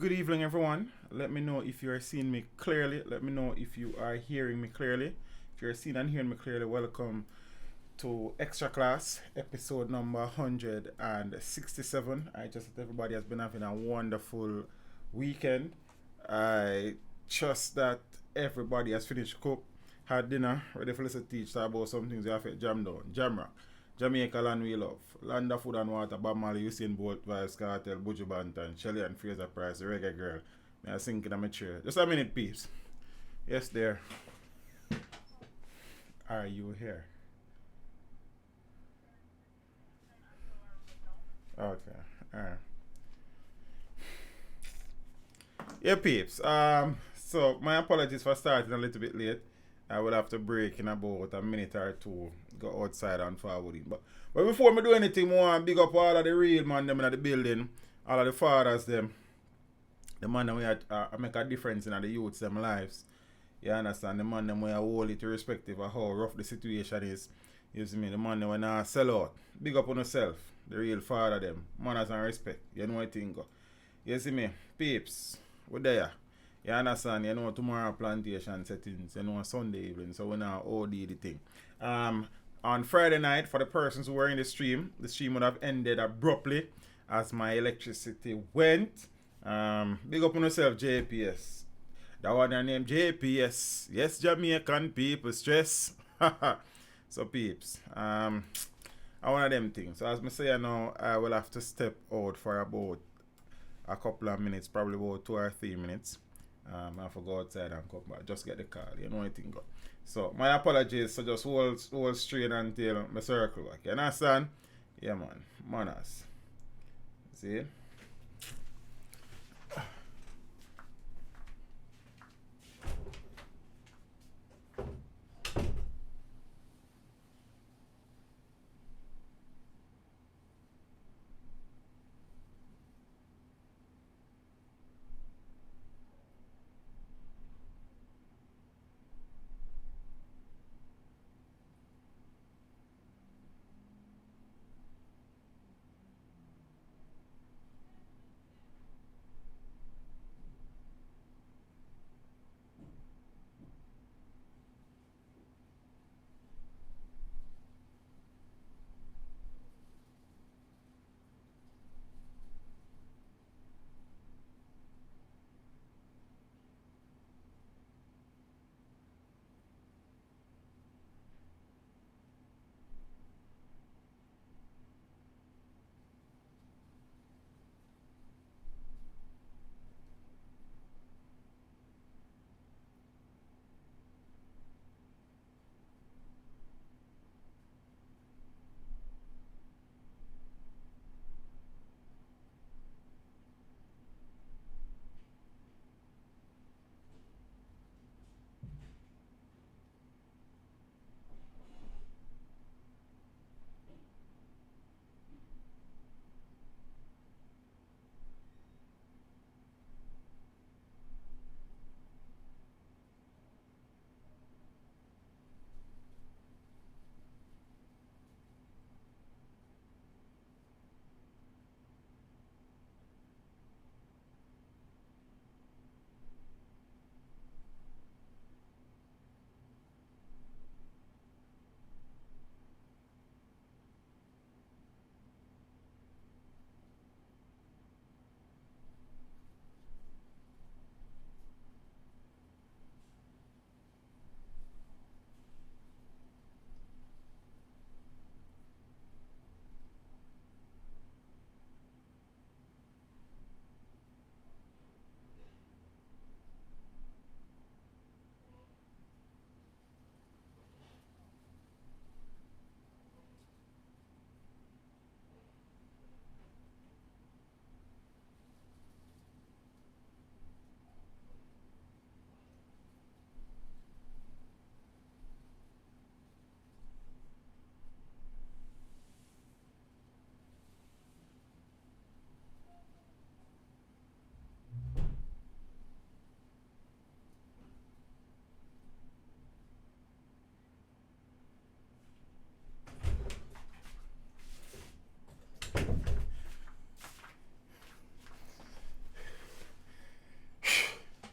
Good evening, everyone. Let me know if you are seeing me clearly. Let me know if you are hearing me clearly. If you're seeing and hearing me clearly, welcome to Extra Class, episode number 167. I just hope everybody has been having a wonderful weekend. I trust that everybody has finished cook, had dinner, ready for us to teach about some things you have to jam down. Jamrock. Jamaica land we love. Land of food and water, Bob Marley, Usain Bolt, Vibes Cartel, Buju Banton, Shelly and Fraser Price, the reggae girl. May I sink in my chair. Just a minute, peeps. Yes, there. Are you here? Okay. Alright. Yeah, peeps. So my apologies for starting a little bit late. I will have to break in about a minute or two, go outside and forward it. But before me do anything more, big up all of the real man them in the building, all of the fathers them, the man them we make a difference in the youths them lives. You understand? The man them we are hold it irrespective of how rough the situation is. You see me, the man them when I sell out. Big up on yourself, the real father them. Manners and respect. You know what I think. You see me, peeps, we there. You understand? You know tomorrow plantation settings, you know Sunday evening, so we now OD the thing. On Friday night, for the persons who were in the stream would have ended abruptly as my electricity went. Big up on yourself, JPS. That one their name JPS. Yes, Jamaican people stress. So peeps. I one of them things. So as I say now, I will have to step out for about a couple of minutes, probably about 2 or 3 minutes. I have to go outside and come back. Just get the call. You know what I think. So my apologies. So just hold straight until my circle back. You understand? Yeah man. Manners. See?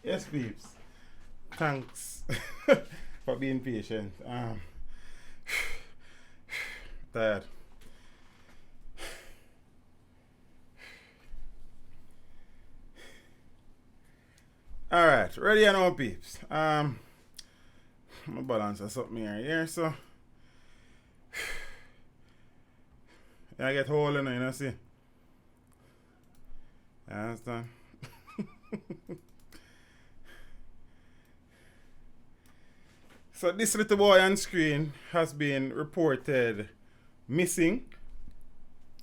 Yes, peeps. Thanks for being patient. Tired. Alright, ready and now, peeps. I'm gonna balance or something here, so I get hole in it, you know, see? You understand? So this little boy on screen has been reported missing,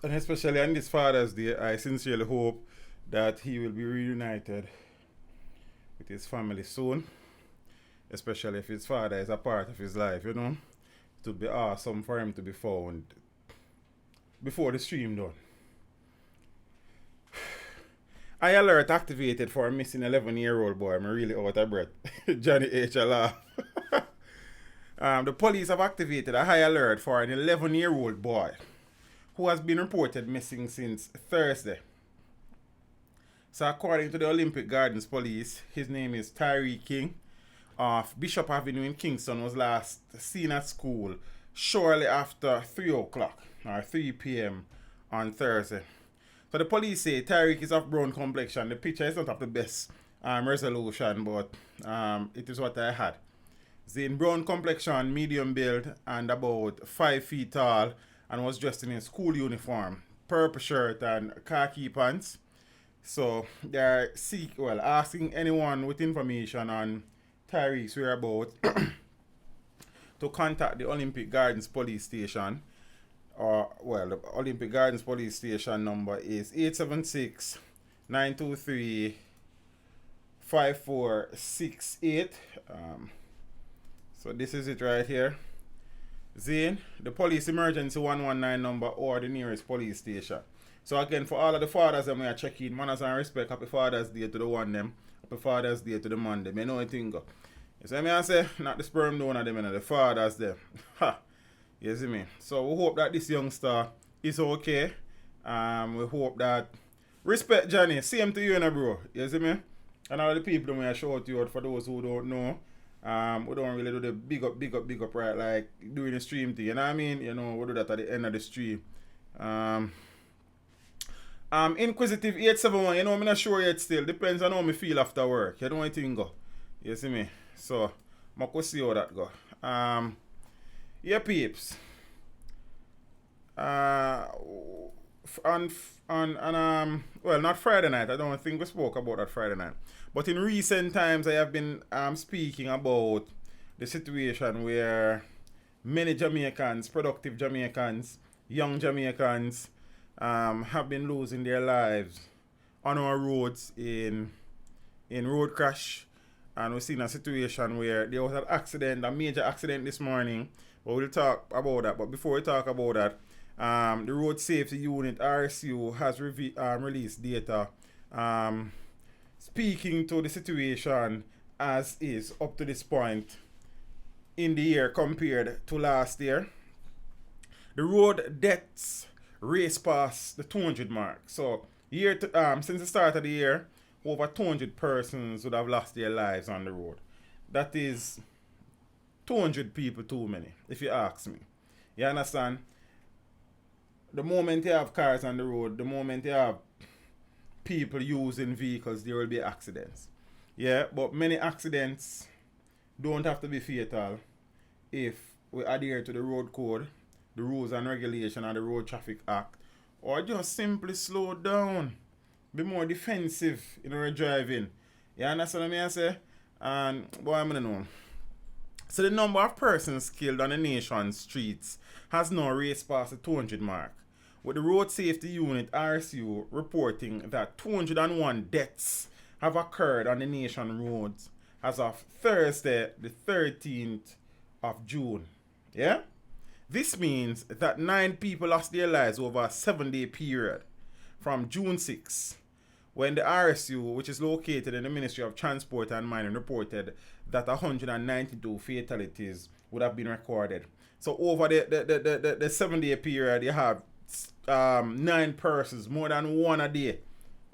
and especially on this Father's Day, I sincerely hope that he will be reunited with his family soon, especially if his father is a part of his life, you know. It would be awesome for him to be found before the stream done. I alert activated for a missing 11-year-old boy. I'm really out of breath. Johnny H. laugh. The police have activated a high alert for an 11-year-old boy who has been reported missing since Thursday. So according to the Olympic Gardens police, his name is Tyree King of Bishop Avenue in Kingston, was last seen at school shortly after 3 o'clock or 3 p.m. on Thursday. So the police say Tyreek is of brown complexion. The picture is not of the best resolution, but it is what I had. He's in brown complexion, medium build, and about 5 feet tall, and was dressed in a school uniform, purple shirt and khaki pants. So they are asking anyone with information on Tyreek's whereabouts to contact the Olympic Gardens police station. The Olympic Gardens police station number is 876-923-5468. So this is it right here. Zane, the police emergency 119 number or the nearest police station. So again, for all of the fathers that we are checking, manners and respect, happy Father's Day to the one them, happy Father's Day to the man them. You know what I think? You see me I say, not the sperm donor them, the fathers them. Ha! You see me? So we hope that this youngster is okay. We hope that respect Johnny, same to you, bro. You see me? And all the people when I shout you out for those who don't know. We don't really do the big up, right? Like doing the stream thing. You know what I mean? You know, we do that at the end of the stream. Inquisitive 871, you know, I'm not sure yet still. Depends on how me feel after work. You know what I think go. You see me? So I could see how that go. Yeah, peeps. Well, not Friday night. I don't think we spoke about that Friday night. But in recent times, I have been speaking about the situation where many Jamaicans, productive Jamaicans, young Jamaicans, have been losing their lives on our roads in road crash. And we've seen a situation where there was an accident, a major accident this morning. But we'll talk about that. But before we talk about that, the Road Safety Unit, RSU, has released data speaking to the situation as is up to this point in the year compared to last year. The road deaths race past the 200 mark. So since the start of the year, over 200 persons would have lost their lives on the road. That is 200 people too many, if you ask me. You understand? The moment you have cars on the road, the moment you have people using vehicles, there will be accidents. Yeah, but many accidents don't have to be fatal if we adhere to the road code, the rules and regulation and the Road Traffic Act, or just simply slow down. Be more defensive in our driving. You understand what I say? And boy, I'm gonna know. So the number of persons killed on the nation's streets has now raced past the 200 mark, with the Road Safety Unit RSU reporting that 201 deaths have occurred on the nation roads as of Thursday, the 13th of June. Yeah? This means that 9 people lost their lives over a 7-day period from June 6, when the RSU, which is located in the Ministry of Transport and Mining, reported that 192 fatalities would have been recorded. So over the 7-day period, you have 9 persons, more than one a day,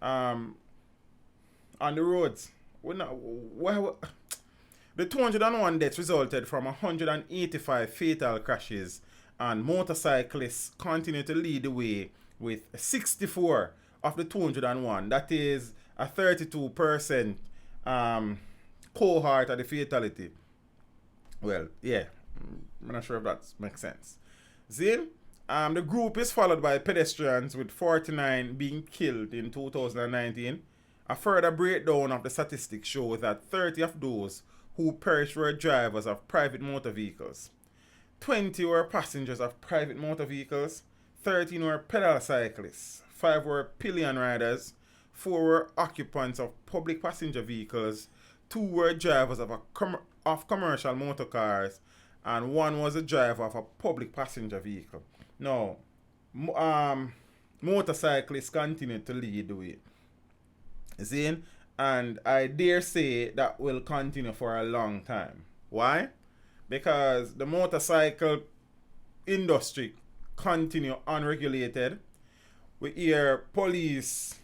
on the roads. we're not, the 201 deaths resulted from 185 fatal crashes, and motorcyclists continue to lead the way with 64 of the 201. That is a 32% cohort of the fatality. Well, yeah, I'm not sure if that makes sense. See, the group is followed by pedestrians with 49 being killed in 2019. A further breakdown of the statistics shows that 30 of those who perished were drivers of private motor vehicles. 20 were passengers of private motor vehicles. 13 were pedal cyclists. 5 were pillion riders. 4 were occupants of public passenger vehicles. 2 were drivers of commercial motor cars. And 1 was a driver of a public passenger vehicle. Now, motorcyclists continue to lead the way. See? And I dare say that will continue for a long time. Why? Because the motorcycle industry continue unregulated. We hear police,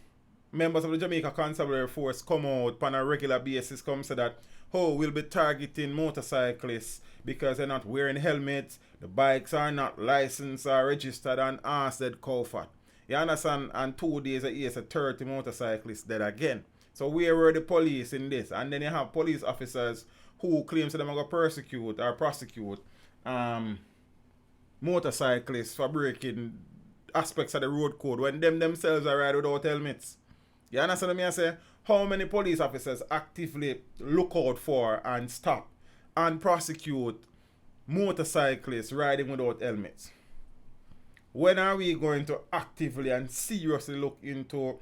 members of the Jamaica Constabulary Force come out on a regular basis, come say that, oh, we'll be targeting motorcyclists because they're not wearing helmets, the bikes are not licensed or registered, and said Cofat. You understand? And 2 days a year, 30 motorcyclists dead again. So where were the police in this? And then you have police officers who claim that they're going to persecute or prosecute motorcyclists for breaking aspects of the road code when them themselves are riding without helmets. You understand what I say? How many police officers actively look out for and stop and prosecute motorcyclists riding without helmets? When are we going to actively and seriously look into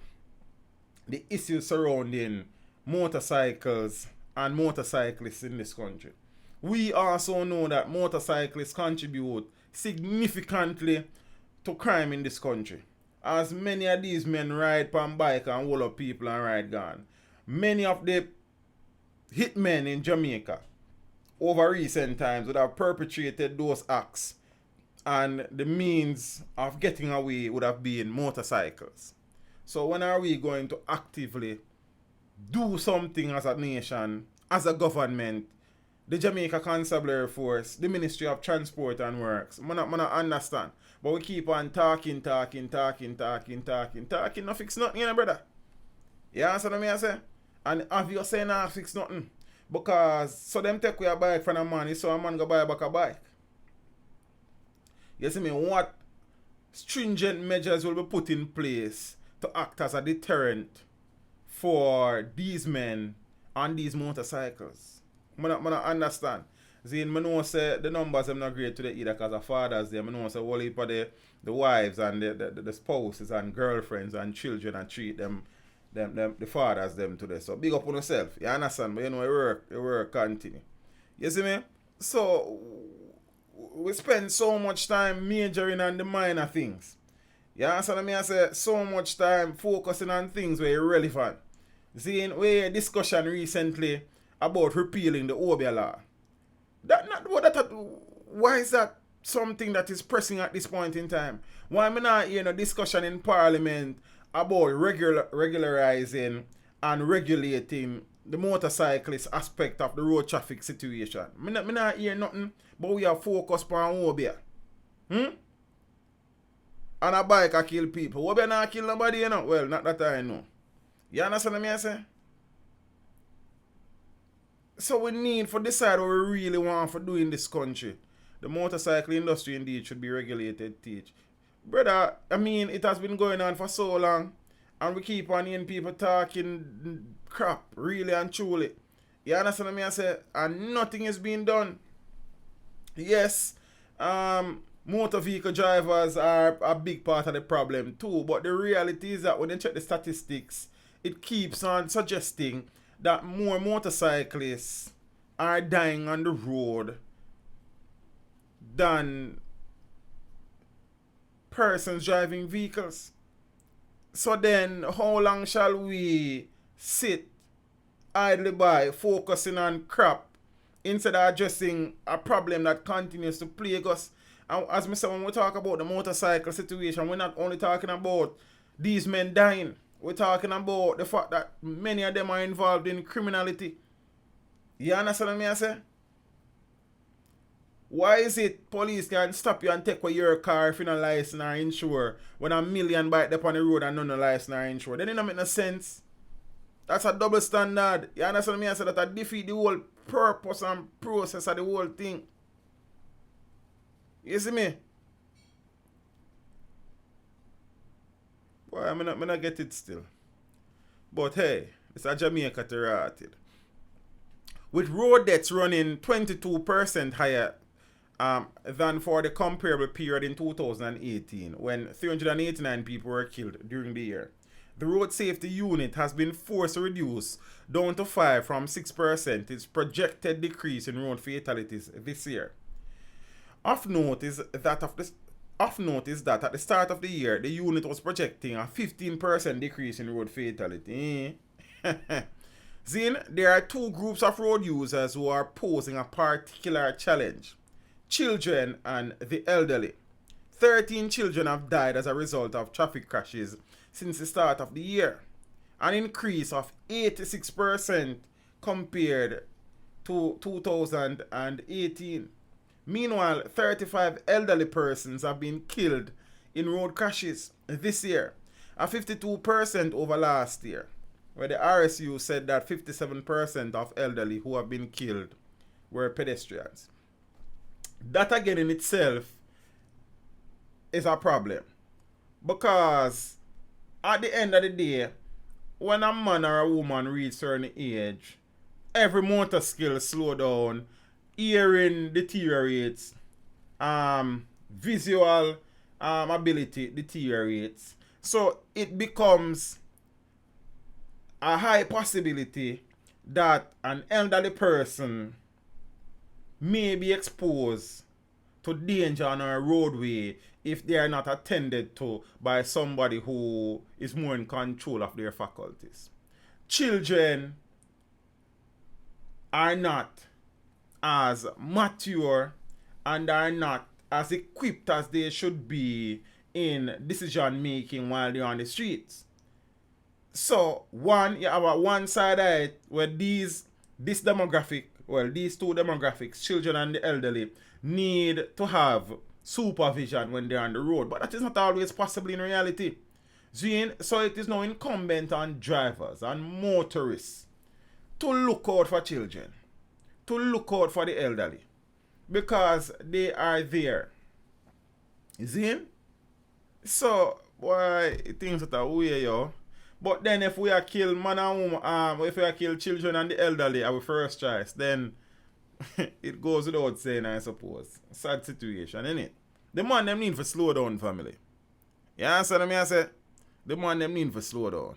the issues surrounding motorcycles and motorcyclists in this country? We also know that motorcyclists contribute significantly to crime in this country. As many of these men ride on bike and hold up people and ride gun. Many of the hitmen in Jamaica over recent times would have perpetrated those acts, and the means of getting away would have been motorcycles. So when are we going to actively do something as a nation, as a government, the Jamaica Constabulary Force, the Ministry of Transport and Works? I don't understand. But we keep on talking. Nothing fix nothing, you know, brother. You understand what I say? And if you say nah fix nothing, because so them take away a bike from a man, so a man go buy back a bike. You see me? What stringent measures will be put in place to act as a deterrent for these men on these motorcycles? I don't understand. See, I know say the numbers are not great today either because of fathers there. I know say all for the wives and the spouses and girlfriends and children and treat them the fathers them today. So big up on yourself. You understand? But you know your work continue. You see me? So we spend so much time majoring on the minor things. You understand me? I say so much time focusing on things where irrelevant. See, we had a discussion recently about repealing the Obia law. Why is that something that is pressing at this point in time? Why am I not hearing a discussion in Parliament about regularizing and regulating the motorcyclist aspect of the road traffic situation? I not hear nothing, but we are focused on Obia. And a bike I kill people. Obia not kill nobody, you know? Well, not that I know. You understand what I say? So we need to decide what we really want to do in this country. The motorcycle industry indeed should be regulated, teach. Brother, I mean, it has been going on for so long, and we keep on hearing people talking crap, really and truly. You understand what I say? And nothing is being done. Yes, motor vehicle drivers are a big part of the problem too, but the reality is that when you check the statistics, it keeps on suggesting that more motorcyclists are dying on the road than persons driving vehicles. So then, how long shall we sit idly by focusing on crap instead of addressing a problem that continues to plague us? And as I said, when we talk about the motorcycle situation, we're not only talking about these men dying. we're talking about the fact that many of them are involved in criminality. You understand what I say? Why is it police can stop you and take away your car if you don't license or insure when a million bike up on the road and none no license or insure? Then it don't make no sense. That's a double standard. You understand me? I said that I defeat the whole purpose and process of the whole thing. You see me? Boy, I'm not get it still. But hey, it's a Jamaica to rotted. With road deaths running 22% higher than for the comparable period in 2018, when 389 people were killed during the year. The Road Safety Unit has been forced to reduce down to 5 from 6% its projected decrease in road fatalities this year. Of note is that at the start of the year, the unit was projecting a 15% decrease in road fatality. Then, there are two groups of road users who are posing a particular challenge: children and the elderly. 13 children have died as a result of traffic crashes since the start of the year, an increase of 86% compared to 2018. Meanwhile, 35 elderly persons have been killed in road crashes this year, a 52% over last year, where the RSU said that 57% of elderly who have been killed were pedestrians. That again in itself is a problem, because at the end of the day, when a man or a woman reach certain age, every motor skill slow down, hearing deteriorates, visual ability deteriorates. So it becomes a high possibility that an elderly person may be exposed to danger on a roadway if they are not attended to by somebody who is more in control of their faculties. Children are not as mature and are not as equipped as they should be in decision making while they're on the streets. So you have a one side of it where these two demographics, children and the elderly, need to have supervision when they're on the road, but that is not always possible in reality. So it is now incumbent on drivers and motorists to look out for children, to look out for the elderly, because they are there. You see? So, boy, things that are weird, yo. But then if we are kill man and woman, if we are kill children and the elderly, our first choice, then it goes without saying, I suppose. Sad situation, innit? The man them need for slow down, family. You understand what I say? The man them need for slow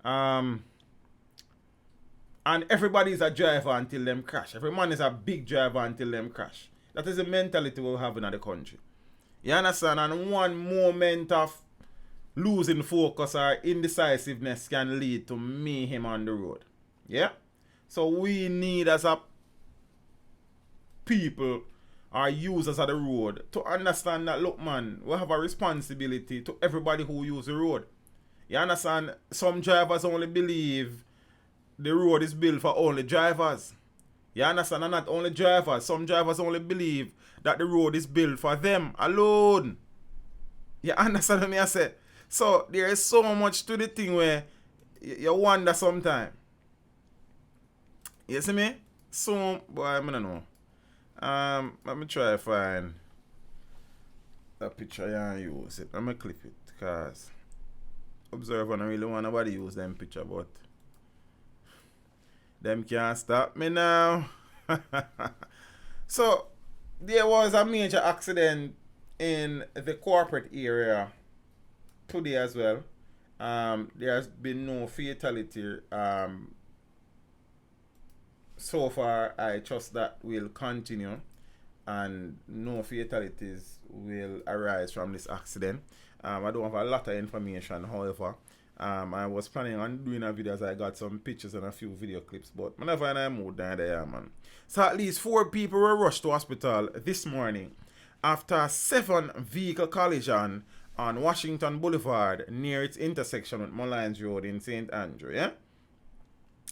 down. And everybody is a driver until them crash. Every man is a big driver until them crash. That is the mentality we have in the country. You understand? And one moment of losing focus or indecisiveness can lead to mayhem on the road. Yeah? So we need, as a people or users of the road, to understand that, look man, we have a responsibility to everybody who use the road. You understand? Some drivers only believe the road is built for only drivers. You understand? And not only drivers. Some drivers only believe that the road is built for them alone. You understand what I say? So there is so much to the thing where you wonder sometimes. You see me? So, boy, I don't know. Let me try to find a picture and use it. Let me clip it, because observe, I don't really want nobody use them picture, but them can't stop me now. So there was a major accident in the corporate area today as well. There has been no fatality so far. I trust that will continue and no fatalities will arise from this accident. I don't have a lot of information, however. I was planning on doing a video as I got some pictures and a few video clips, but I never in a mood down there, man. So at least 4 people were rushed to hospital this morning after a 7 vehicle collision on Washington Boulevard near its intersection with Mullines Road in St. Andrew, yeah?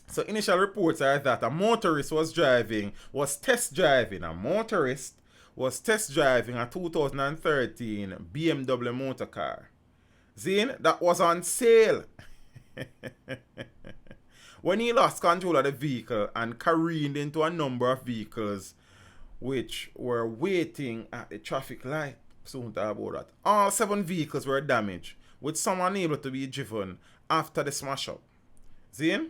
So initial reports are that a motorist was test driving a 2013 BMW motor car. Zine, that was on sale. When he lost control of the vehicle and careened into a number of vehicles which were waiting at the traffic light. Soon talk about that. All 7 vehicles were damaged, with some unable to be driven after the smash up. Zine?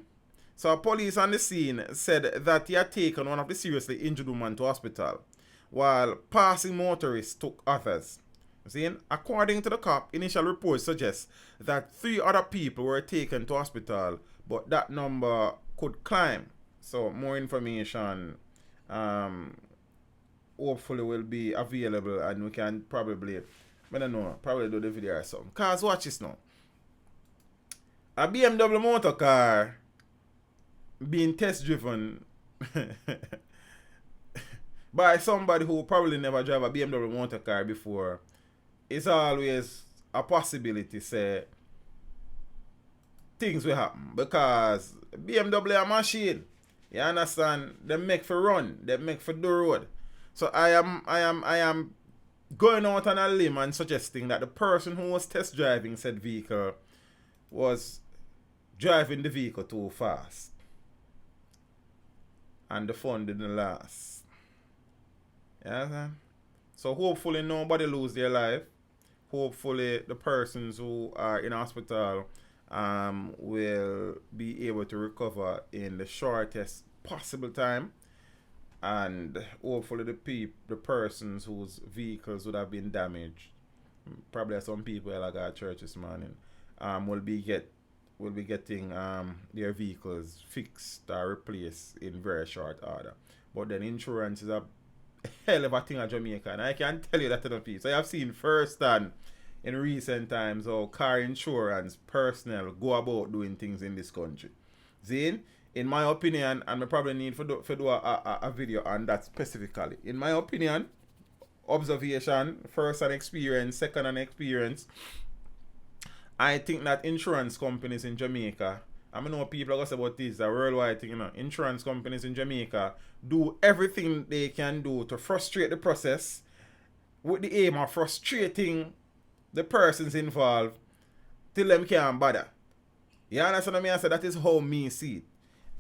So police on the scene said that he had taken one of the seriously injured women to hospital, while passing motorists took others. See, according to the cop, initial reports suggest that 3 other people were taken to hospital, but that number could climb. So more information hopefully will be available, and we can probably, I don't know, probably do the video or something. Cause watch this now. A BMW motor car being test driven by somebody who probably never drive a BMW motor car before is always a possibility, say things will happen, because BMW a machine, you understand, they make for run, they make for do road. So I am going out on a limb and suggesting that the person who was test driving said vehicle was driving the vehicle too fast, and the fun didn't last. Yeah, so hopefully nobody lose their life. Hopefully the persons who are in hospital will be able to recover in the shortest possible time, and hopefully the persons whose vehicles would have been damaged, probably some people like at church this morning, will be getting their vehicles fixed or replaced in very short order. But then insurance is a hell of a thing at Jamaica, and I can tell you that to the people. So I have seen firsthand in recent times how car insurance personnel go about doing things in this country. Zane, in my opinion, and I probably need to do a video on that specifically. In my opinion, observation, first an experience, second an experience, I think that insurance companies in Jamaica, I know people are going to say about this, a worldwide thing, insurance companies in Jamaica do everything they can do to frustrate the process with the aim of frustrating the persons involved till them can't bother. You understand what I mean? I say that is how me see it.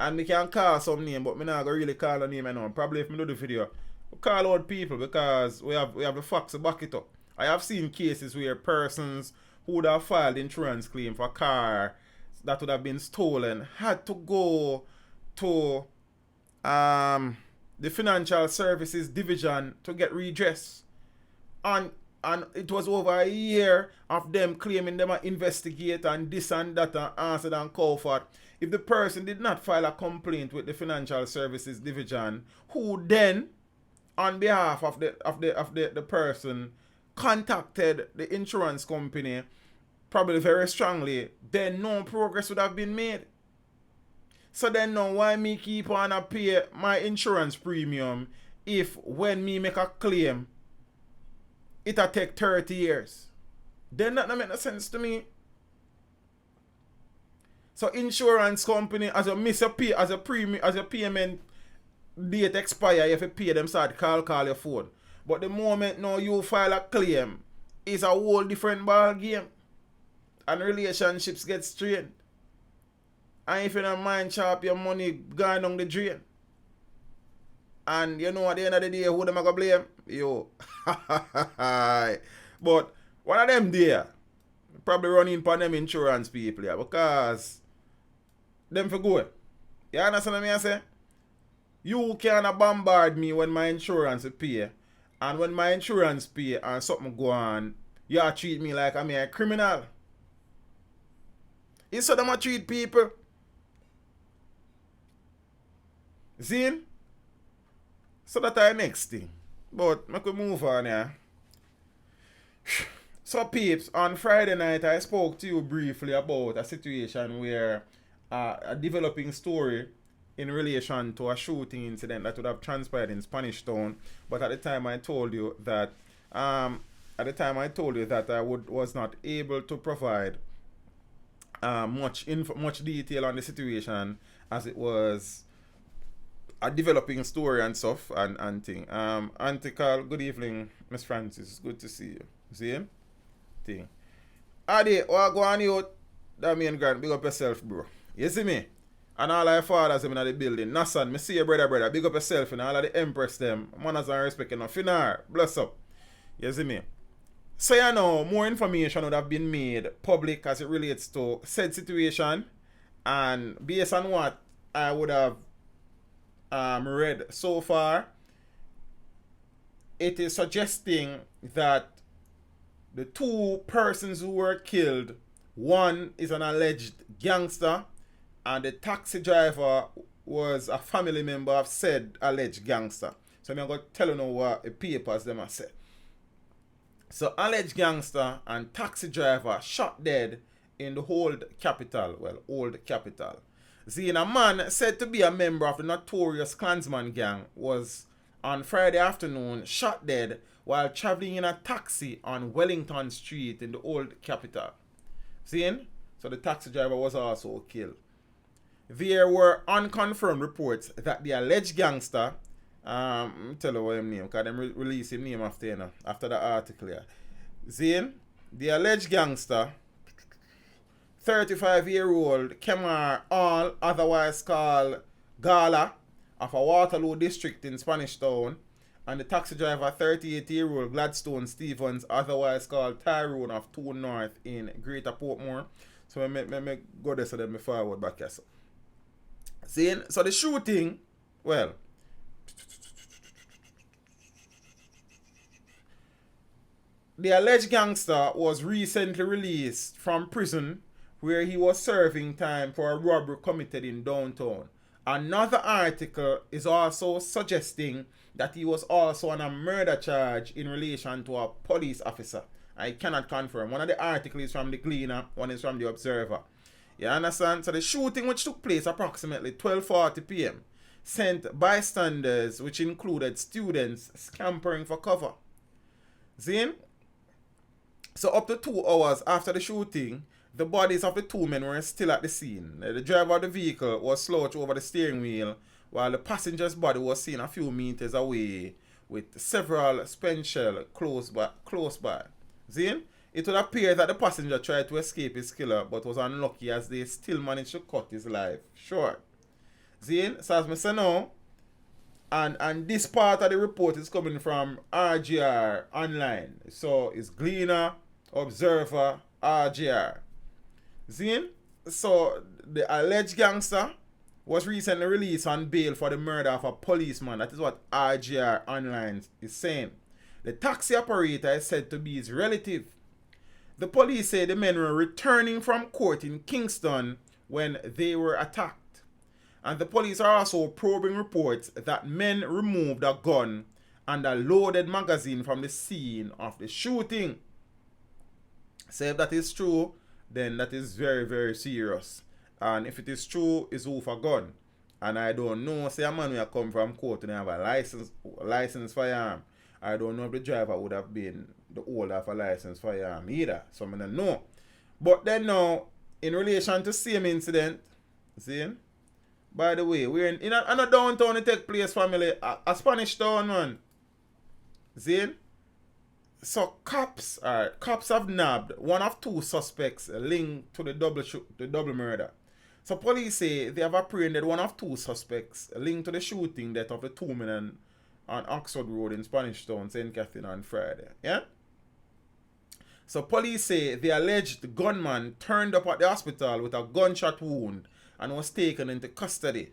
And me can call some name, but me not gonna really call a name I know. Probably if me do the video, we call out people because we have the facts to back it up. I have seen cases where persons who would have filed insurance claim for a car that would have been stolen had to go to the financial services division to get redress. And it was over a year of them claiming them investigate and this and that and answer and call for. If the person did not file a complaint with the financial services division, who then, on behalf of the person, contacted the insurance company, probably very strongly, then no progress would have been made. So then now why me keep on a pay my insurance premium if when me make a claim, it'll take 30 years? Then that don't make no sense to me. So insurance company, as a miss a pay, as a payment date expire, you have to pay them, start call your phone. But the moment now you file a claim, it's a whole different ball game. And relationships get strained. And if you don't mind sharp, your money gone down the drain. And you know at the end of the day, who them I gonna blame? You. But one of them there probably running upon them insurance people here, because them for good. You understand what I say? You can't bombard me when my insurance pay. And when my insurance pay and something go on, you treat me like I'm a criminal. It's so them treat people. See? So that's our next thing. But I could move on here. So peeps, on Friday night I spoke to you briefly about a situation where a developing story in relation to a shooting incident that would have transpired in Spanish Town. But at the time I told you that I at the time I told you that I was not able to provide much detail on the situation as it was a developing story and stuff and thing. Auntie Carl, good evening, Miss Francis. Good to see you. See him? Thing. Adi, what go on you? That mean grand, big up yourself, bro. You see me? And all our fathers in the building. Nassan, me see you, brother. Big up yourself and all of the empress them. Manners and respect, you know. Finar, bless up. You see me? So you know, more information would have been made public as it relates to said situation. And based on what I would have read so far, it is suggesting that the two persons who were killed, one is an alleged gangster, and the taxi driver was a family member of said alleged gangster. So I'm going to tell you now what the papers them say. So alleged gangster and taxi driver shot dead in the old capital. A man said to be a member of the notorious Klansman gang was on Friday afternoon shot dead while traveling in a taxi on Wellington Street in the old capital. Seeing? So the taxi driver was also killed. There were unconfirmed reports that the alleged gangster, tell you what his name, because they released his name after the article here. Seeing? The alleged gangster, 35-year-old Kemar All, otherwise called Gala, of a Waterloo district in Spanish Town, and the taxi driver, 38-year-old Gladstone Stevens, otherwise called Tyrone of 2 North in Greater Portmore. So I me go there so then me forward back here. Seeing? So the shooting, well, the alleged gangster was recently released from prison where he was serving time for a robbery committed in downtown. Another article is also suggesting that he was also on a murder charge in relation to a police officer. I cannot confirm. One of the articles is from the Gleaner, one is from the Observer. You understand? So the shooting, which took place approximately 12:40 p.m., sent bystanders, which included students, scampering for cover. See? So up to 2 hours after the shooting, the bodies of the two men were still at the scene. The driver of the vehicle was slouched over the steering wheel, while the passenger's body was seen a few meters away with several spent shells close by. See? It would appear that the passenger tried to escape his killer but was unlucky as they still managed to cut his life short. See? So as I say now, and this part of the report is coming from RGR Online. So it's Gleaner, Observer, RGR. See? So the alleged gangster was recently released on bail for the murder of a policeman. That is what RGR Online is saying. The taxi operator is said to be his relative. The police say the men were returning from court in Kingston when they were attacked. And the police are also probing reports that men removed a gun and a loaded magazine from the scene of the shooting. So if that is true, then that is very, very serious. And if it is true, it's who for gun. And I don't know, say a man will come from court and have a license firearm. I don't know if the driver would have been the holder of a license firearm either. So I don't know. But then now, in relation to same incident, see? By the way, we're in a downtown to take place, family, a Spanish town, man. See? So cops have nabbed one of 2 suspects linked to the double murder. So police say they have apprehended one of 2 suspects linked to the shooting death of the 2 men on Oxford Road in Spanish Town, St. Catherine on Friday. Yeah? So police say the alleged gunman turned up at the hospital with a gunshot wound and was taken into custody.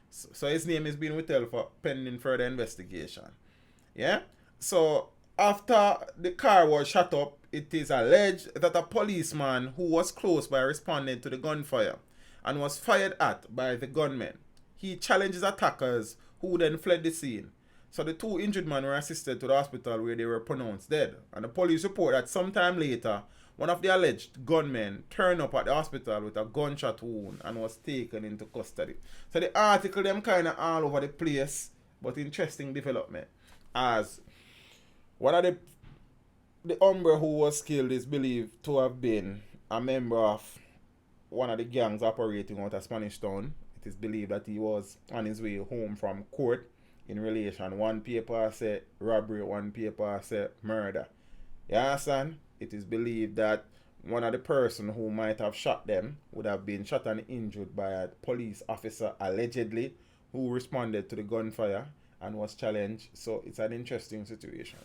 So his name is being withheld for pending further investigation. Yeah? So after the car was shot up, it is alleged that a policeman who was close by responded to the gunfire and was fired at by the gunmen. He challenged attackers who then fled the scene. So the 2 injured men were assisted to the hospital where they were pronounced dead. And the police report that sometime later, one of the alleged gunmen turned up at the hospital with a gunshot wound and was taken into custody. So the article them kind of all over the place, but interesting development. As one of the hombre who was killed is believed to have been a member of one of the gangs operating out of Spanish Town. It is believed that he was on his way home from court in relation. One paper said robbery, one paper said murder. You understand? It is believed that one of the person who might have shot them would have been shot and injured by a police officer allegedly who responded to the gunfire and was challenged. So it's an interesting situation.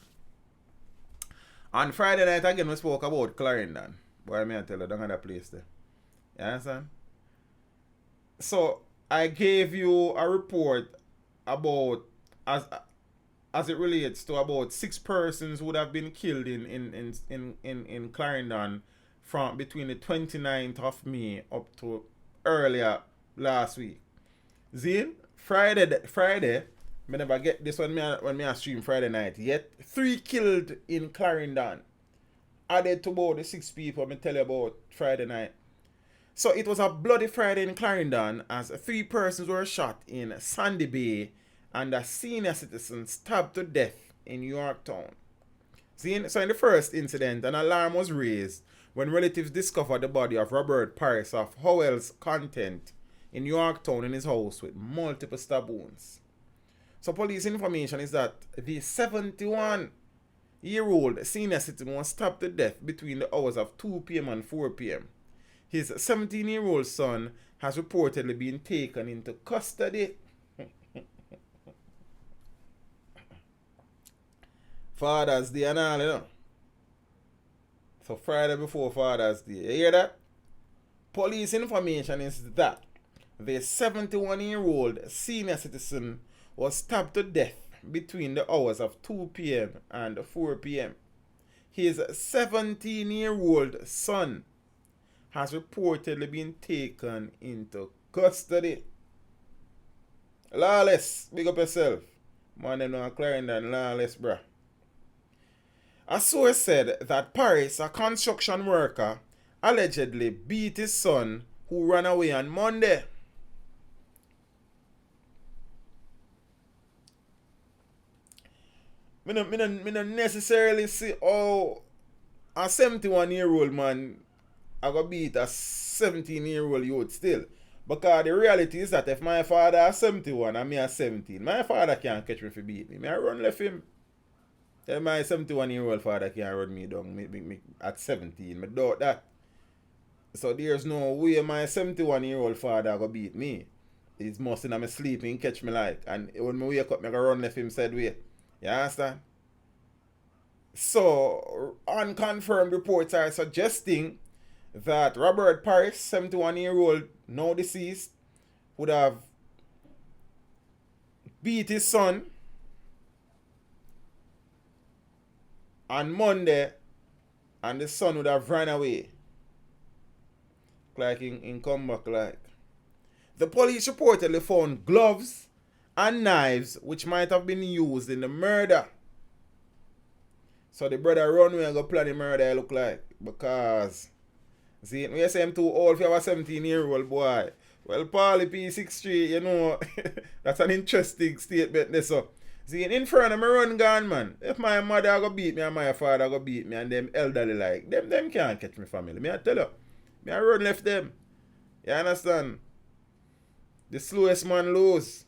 On Friday night again we spoke about Clarendon. Boy, may I tell you, don't have that place there. You understand? So I gave you a report about as it relates to about 6 persons would have been killed in Clarendon from between the 29th of May up to earlier last week. Zine, Friday, me never get this when me stream Friday night. Yet 3 killed in Clarendon. Added to about the 6 people me tell you about Friday night. So it was a bloody Friday in Clarendon as 3 persons were shot in Sandy Bay and a senior citizen stabbed to death in Yorktown. So in the first incident, an alarm was raised when relatives discovered the body of Robert Parris of Howell's Content in Yorktown in his house with multiple stab wounds. So police information is that the 71-year-old senior citizen was stabbed to death between the hours of 2 p.m. and 4 p.m. His 17-year-old son has reportedly been taken into custody. Father's Day and all, you know. So Friday before Father's Day. You hear that? Police information is that the 71-year-old senior citizen was stabbed to death between the hours of 2 p.m. and 4 p.m. His 17-year-old son has reportedly been taken into custody. Lawless, big up yourself. Man, them know Clarendon lawless, bruh. A source said that Parris, a construction worker, allegedly beat his son who ran away on Monday. Me no necessarily see how a 71-year-old man I go beat a 17-year-old youth still. Because the reality is that if my father is 71 and me is 17, my father can't catch me for beat me. I run left him. If my 71-year-old father can't run me down me at 17. I doubt that. So there's no way my 71-year-old father go beat me. He's must in my sleeping catch me like. And when I wake up, I go run left him said way. You understand? So unconfirmed reports are suggesting that Robert Parris, 71-year-old, now deceased, would have beat his son on Monday and the son would have run away. Like in comeback like. The police reportedly found gloves and knives which might have been used in the murder. So the brother run away and go plan the murder it look like. Because see, when you say I'm too old for a 17-year-old boy. Well, Paulie P63, you know, that's an interesting statement there, so. See, in front of me run gone, man. If my mother go beat me and my father go beat me and them elderly like, them can't catch me family. Me I tell you. Me I run left them. You understand? The slowest man lose.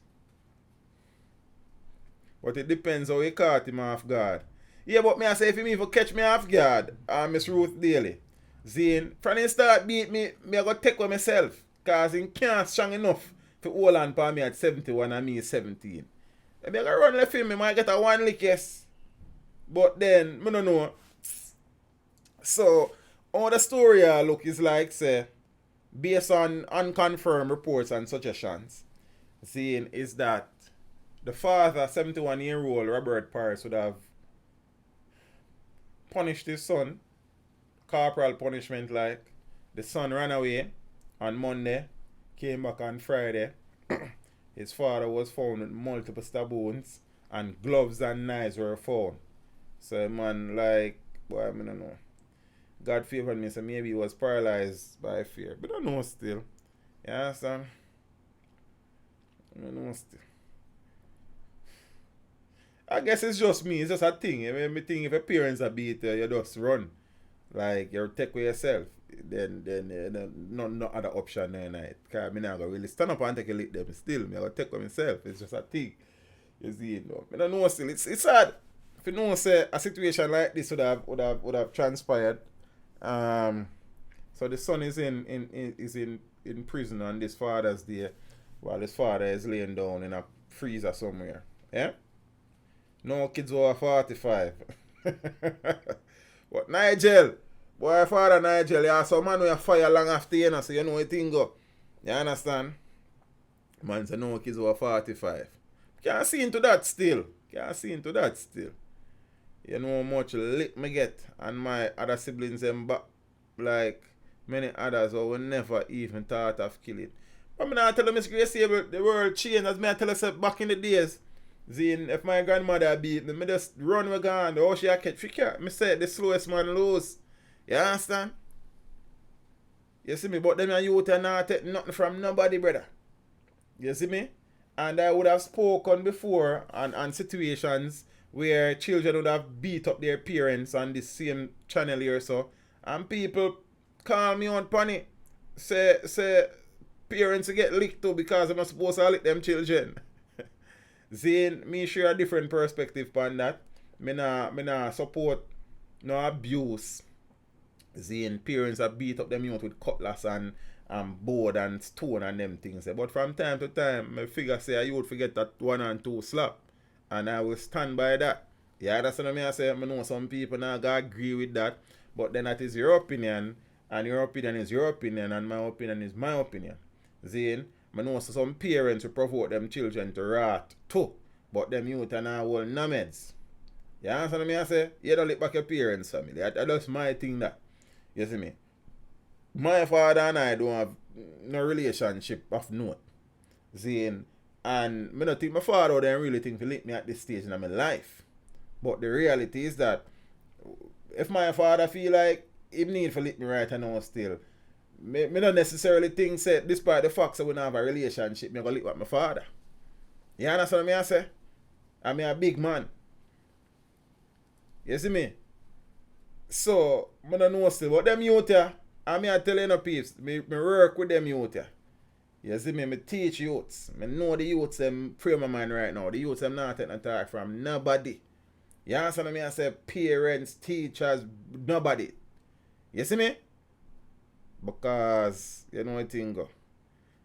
But it depends how you caught him off guard. Yeah, but me I say if him even catch me off guard, Miss Ruth Daly. Zane, from him start beat me, I go take with myself. Because he can't strong enough to hold on for me at 71 and me 17. If I go run left him, I might get a 1 lick, yes. But then, I don't know. So, all the story look is like, say, based on unconfirmed reports and suggestions, saying is that the father, 71-year-old Robert Parris, would have punished his son, corporal punishment like. The son ran away on Monday, came back on Friday. His father was found with multiple stab wounds and gloves and knives were found. So man like, boy, I don't know. God favored me, so maybe he was paralyzed by fear. But I don't know still. You understand? I don't know still. I guess it's just me. It's just a thing. I mean, me think if your parents are beat you, you just run. Like, you take with yourself. Then no other option there night. Because I not going to really stand up and take a lick them still. I'm going to take with myself. It's just a thing. You see, you know. I don't know still. It's sad. If you know, say, a situation like this would have transpired. So the son is in prison on this Father's Day while his father is laying down in a freezer somewhere. Yeah? No kids over 45. But Nigel, boy, father Nigel, yeah, some man will fire long after you, so you know what thing go. You understand? Man say no kids over 45. Can't see into that still. You know how much lick me get and my other siblings them back like many others who will never even thought of killing. But I tell them, Miss Grace, the world changed as I tell us back in the days. Zine, if my grandmother beat me, I just run with gun. Oh, she catch she can't. Me say the slowest man lose. You understand? You see me? But them youth are not take nothing from nobody, brother. You see me? And I would have spoken before on situations where children would have beat up their parents on this same channel here, so. And people call me on pony. Say parents get licked too because I'm not supposed to lick them children. Zane, me share a different perspective on that. Me nah support no abuse. Zane, parents have beat up them youth with cutlass and board and stone and them things. But from time to time, I figure say you would forget that 1 and 2 slap. And I will stand by that. Yeah, that's what I say. I know some people now gotta agree with that. But then that is your opinion. And your opinion is your opinion. And my opinion is my opinion. Zane, I know some parents will provoke them children to rat too. But them youth are now all nomads. You understand what I say? You don't look back your parents' family. That's my thing that. You see me? My father and I don't have no relationship of note. Zane. And I don't think my father would really think to lick me at this stage in my life. But the reality is that if my father feel like he need to lick me right now still, me don't necessarily think that despite the fact that we don't have a relationship, me going to lick with my father. You understand what I say? I'm a big man. You see me? So, I don't know still. But them youth here, I tell you no peeps, me work with them youth here. You see me? I teach youths. I know the youths them frame my mind right now. The youths them not taking a talk from nobody. You understand what I say? Parents, teachers, nobody. You see me? Because, you know what thing go.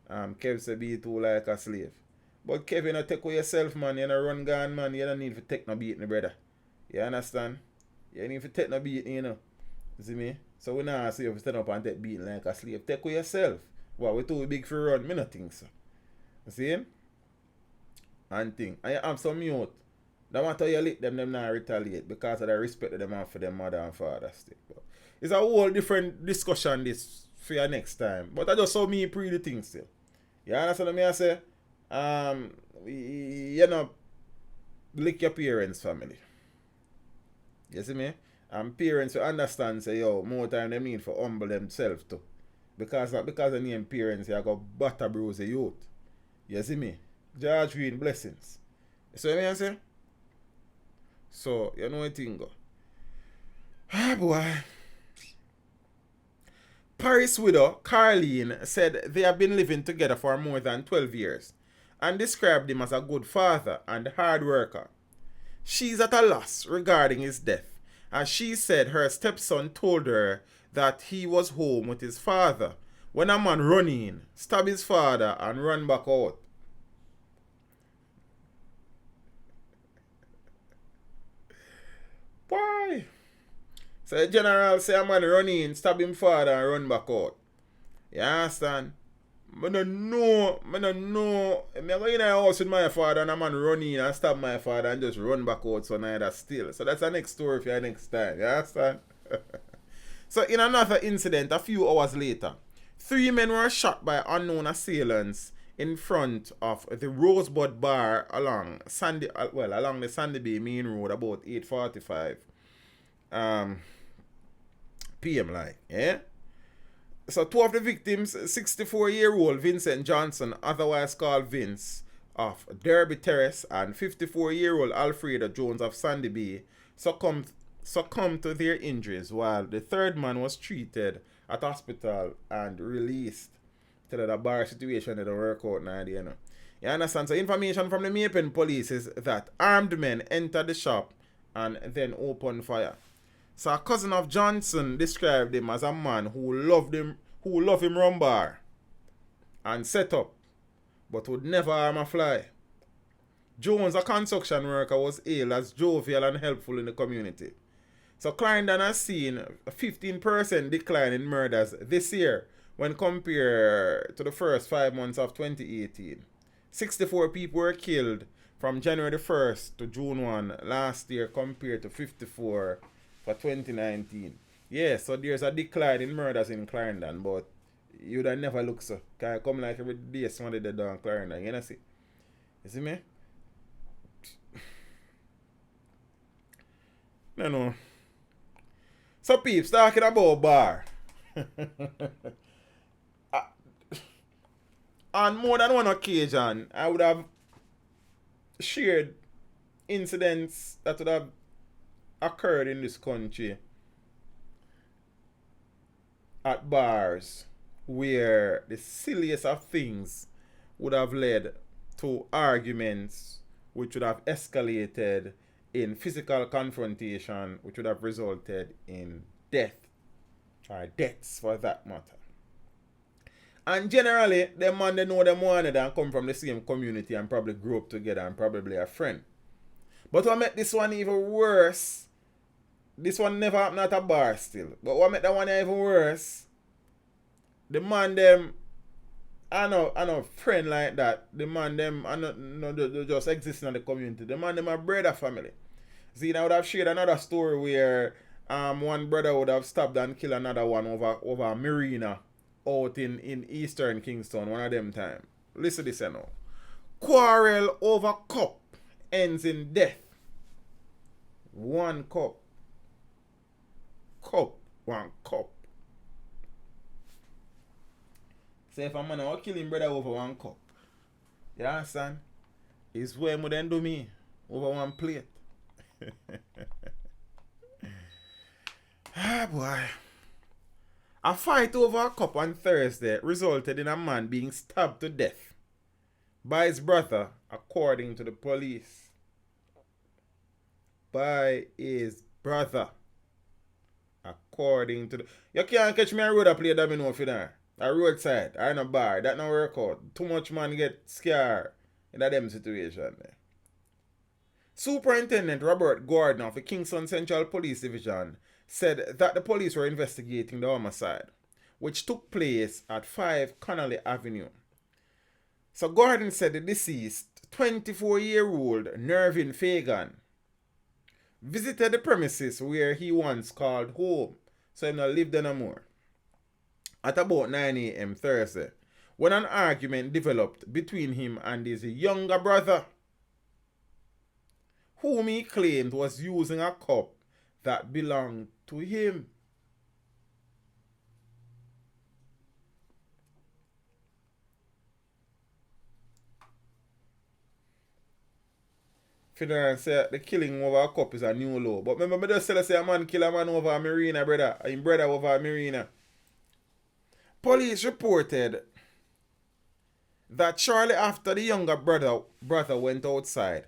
Kev say be too like a slave. But Kev, you don't take with yourself, man. You don't run gun, man. You don't need to take no beating, brother. You understand? You need to take no beating, you know. You see me? So we not say if you stand up and take beating like a slave. Take with yourself. Well, we too big for run. Me not think so. You see him? And thing. And you have some youth. No matter how you lick them not retaliate because of the respect that them have for their mother and father still. But it's a whole different discussion this for your next time. But I just saw me pre the thing still. You understand what I say? You know, lick your parents' family. You see me? And parents will understand say, yo, more time they need for humble themselves too. Because of name parents, you got butter bruise the youth. You see me? George Green blessings. You see what I say? So, you know what thing go. Ah, boy. Paris' widow, Carleen, said they have been living together for more than 12 years and described him as a good father and hard worker. She's at a loss regarding his death, as she said her stepson told her that he was home with his father when a man run in, stab his father, and run back out. Why? So the general say a man run in, stab him father, and run back out. You understand? I don't know. I'm going in the house with my father and a man run in and stab my father and just run back out so neither still. So that's the next story for your next time. You understand? So in another incident, a few hours later, 3 men were shot by unknown assailants in front of the Rosebud Bar along the Sandy Bay Main Road about 8:45 p.m. like, yeah? So 2 of the victims, 64-year-old Vincent Johnson, otherwise called Vince, of Derby Terrace and 54-year-old Alfreda Jones of Sandy Bay succumbed to their injuries, while the third man was treated at hospital and released. Tell the bar situation that don't work out now, you know. You understand? So information from the Mapen police is that armed men entered the shop and then opened fire. So a cousin of Johnson described him as a man who loved him rum bar and set up, but would never harm a fly. Jones, a construction worker, was hailed as jovial and helpful in the community. So Clarendon has seen a 15% decline in murders this year when compared to the first 5 months of 2018. 64 people were killed from January 1st to June 1 last year compared to 54 for 2019. Yeah, so there's a decline in murders in Clarendon, but you'd have never look so. Can I come like every day somebody dead down Clarendon, you know see? You see me? No. So peeps, talking about bar. On more than one occasion, I would have shared incidents that would have occurred in this country at bars where the silliest of things would have led to arguments which would have escalated in physical confrontation, which would have resulted in death, or deaths for that matter. And generally, them man they know them one another and come from the same community and probably grew up together and probably a friend. But what made this one even worse, this one never happened at a bar still, but what made that one even worse, the man them, I know friend like that, the man them, they just exist in the community, the man them a brother family. See, I would have shared another story where one brother would have stabbed and killed another one over a marina out in Eastern Kingston one of them time. Listen to this now. Quarrel over cup ends in death. One cup. One cup. So if a man will kill him brother over one cup, you understand? It's way more than do me over one plate. Boy. A fight over a cup on Thursday resulted in a man being stabbed to death by his brother, according to the police. By his brother. According to the... You can't catch me on road and play domino for that. A roadside, or in a bar. That not work out. Too much man get scared in that them situation. Superintendent Robert Gordon of the Kingston Central Police Division said that the police were investigating the homicide, which took place at 5 Connolly Avenue. So Gordon said the deceased, 24-year-old Nervin Fagan, visited the premises where he once called home, so he not lived there no more, at about 9 a.m. Thursday, when an argument developed between him and his younger brother, whom he claimed was using a cup that belonged to him. Finance say the killing over a cup is a new law. But remember, me just say a man kill a man over a marina, brother. His brother over a marina. Police reported that shortly after the younger brother went outside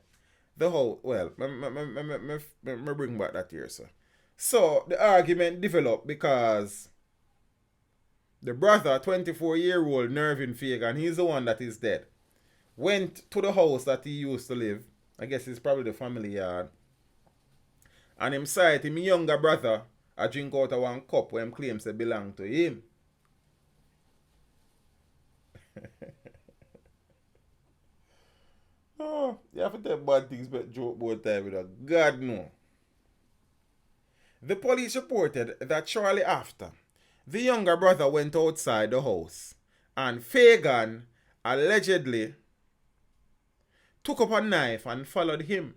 the house, well, me bring back that here, sir. So the argument developed because the brother, 24-year-old Nervin Fagan, he's the one that is dead, went to the house that he used to live. I guess it's probably the family yard. And him sight him younger brother a drink out of one cup where him claims they belong to him. Oh, you have to tell bad things but joke both time with a God no. The police reported that shortly after, the younger brother went outside the house and Fagan allegedly took up a knife and followed him.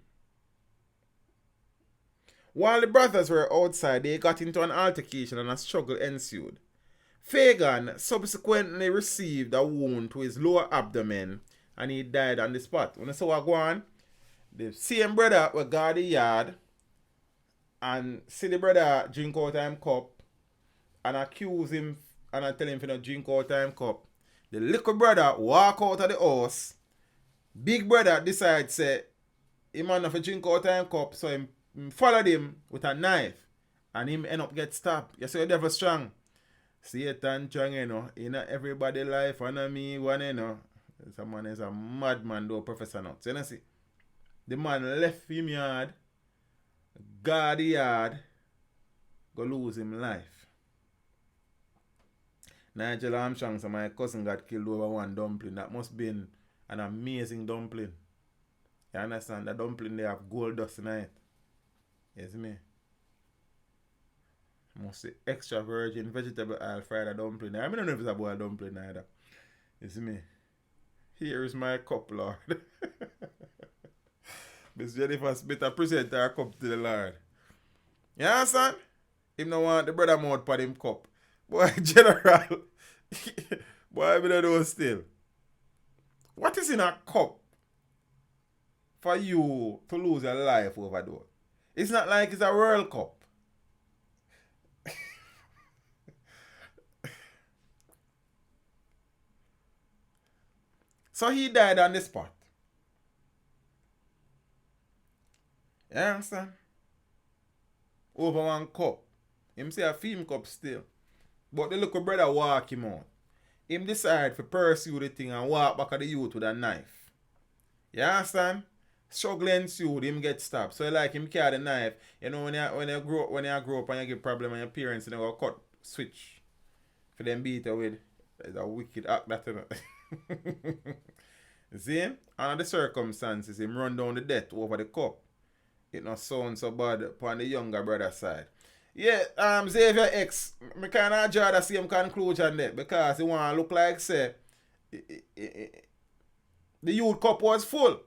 While the brothers were outside, they got into an altercation and a struggle ensued. Fagan subsequently received a wound to his lower abdomen and he died on the spot. When I saw what go on, the same brother will guard the yard and see the brother drink out of him cup and accuse him and I tell him to not drink out of him cup. The little brother walk out of the house. Big brother decide say he man not to drink out of him cup, so him followed him with a knife and him end up get stabbed. You see the devil strong. Satan strong, you know. In everybody life and me one, you know. Someone is a madman though, Professor Nuts. You know see? The man left him yard, guard the yard, go lose him life. Nigel Armstrong, so my cousin got killed over one dumpling. That must have been an amazing dumpling. You understand? The dumpling, they have gold dust in it. You see me? Must say extra virgin vegetable oil fried dumpling. I don't know if it's a boiled dumpling either. You see me? Here is my cup, Lord. Miss Jennifer Smith, I present her cup to the Lord. You understand? Him no want the brother mouth for him cup. Boy, general. Boy, I don't know still. What is in a cup for you to lose your life over there? It's not like it's a World Cup. So he died on the spot. You understand? Over one cup. Him say a film cup still. But the little brother walk him out. Him decide to pursue the thing and walk back at the youth with a knife. You understand? Struggle ensued, him get stabbed. So like him carry the knife. You know when you grow up and you get problem and your parents, you know, go cut switch for them beat you with. It's a wicked act that, you know. See? Under the circumstances, him run down the death over the cup. It not sound so bad upon the younger brother side. Yeah, Xavier X, I kind of draw the same conclusion there because he want to look like, say, the youth cup was full.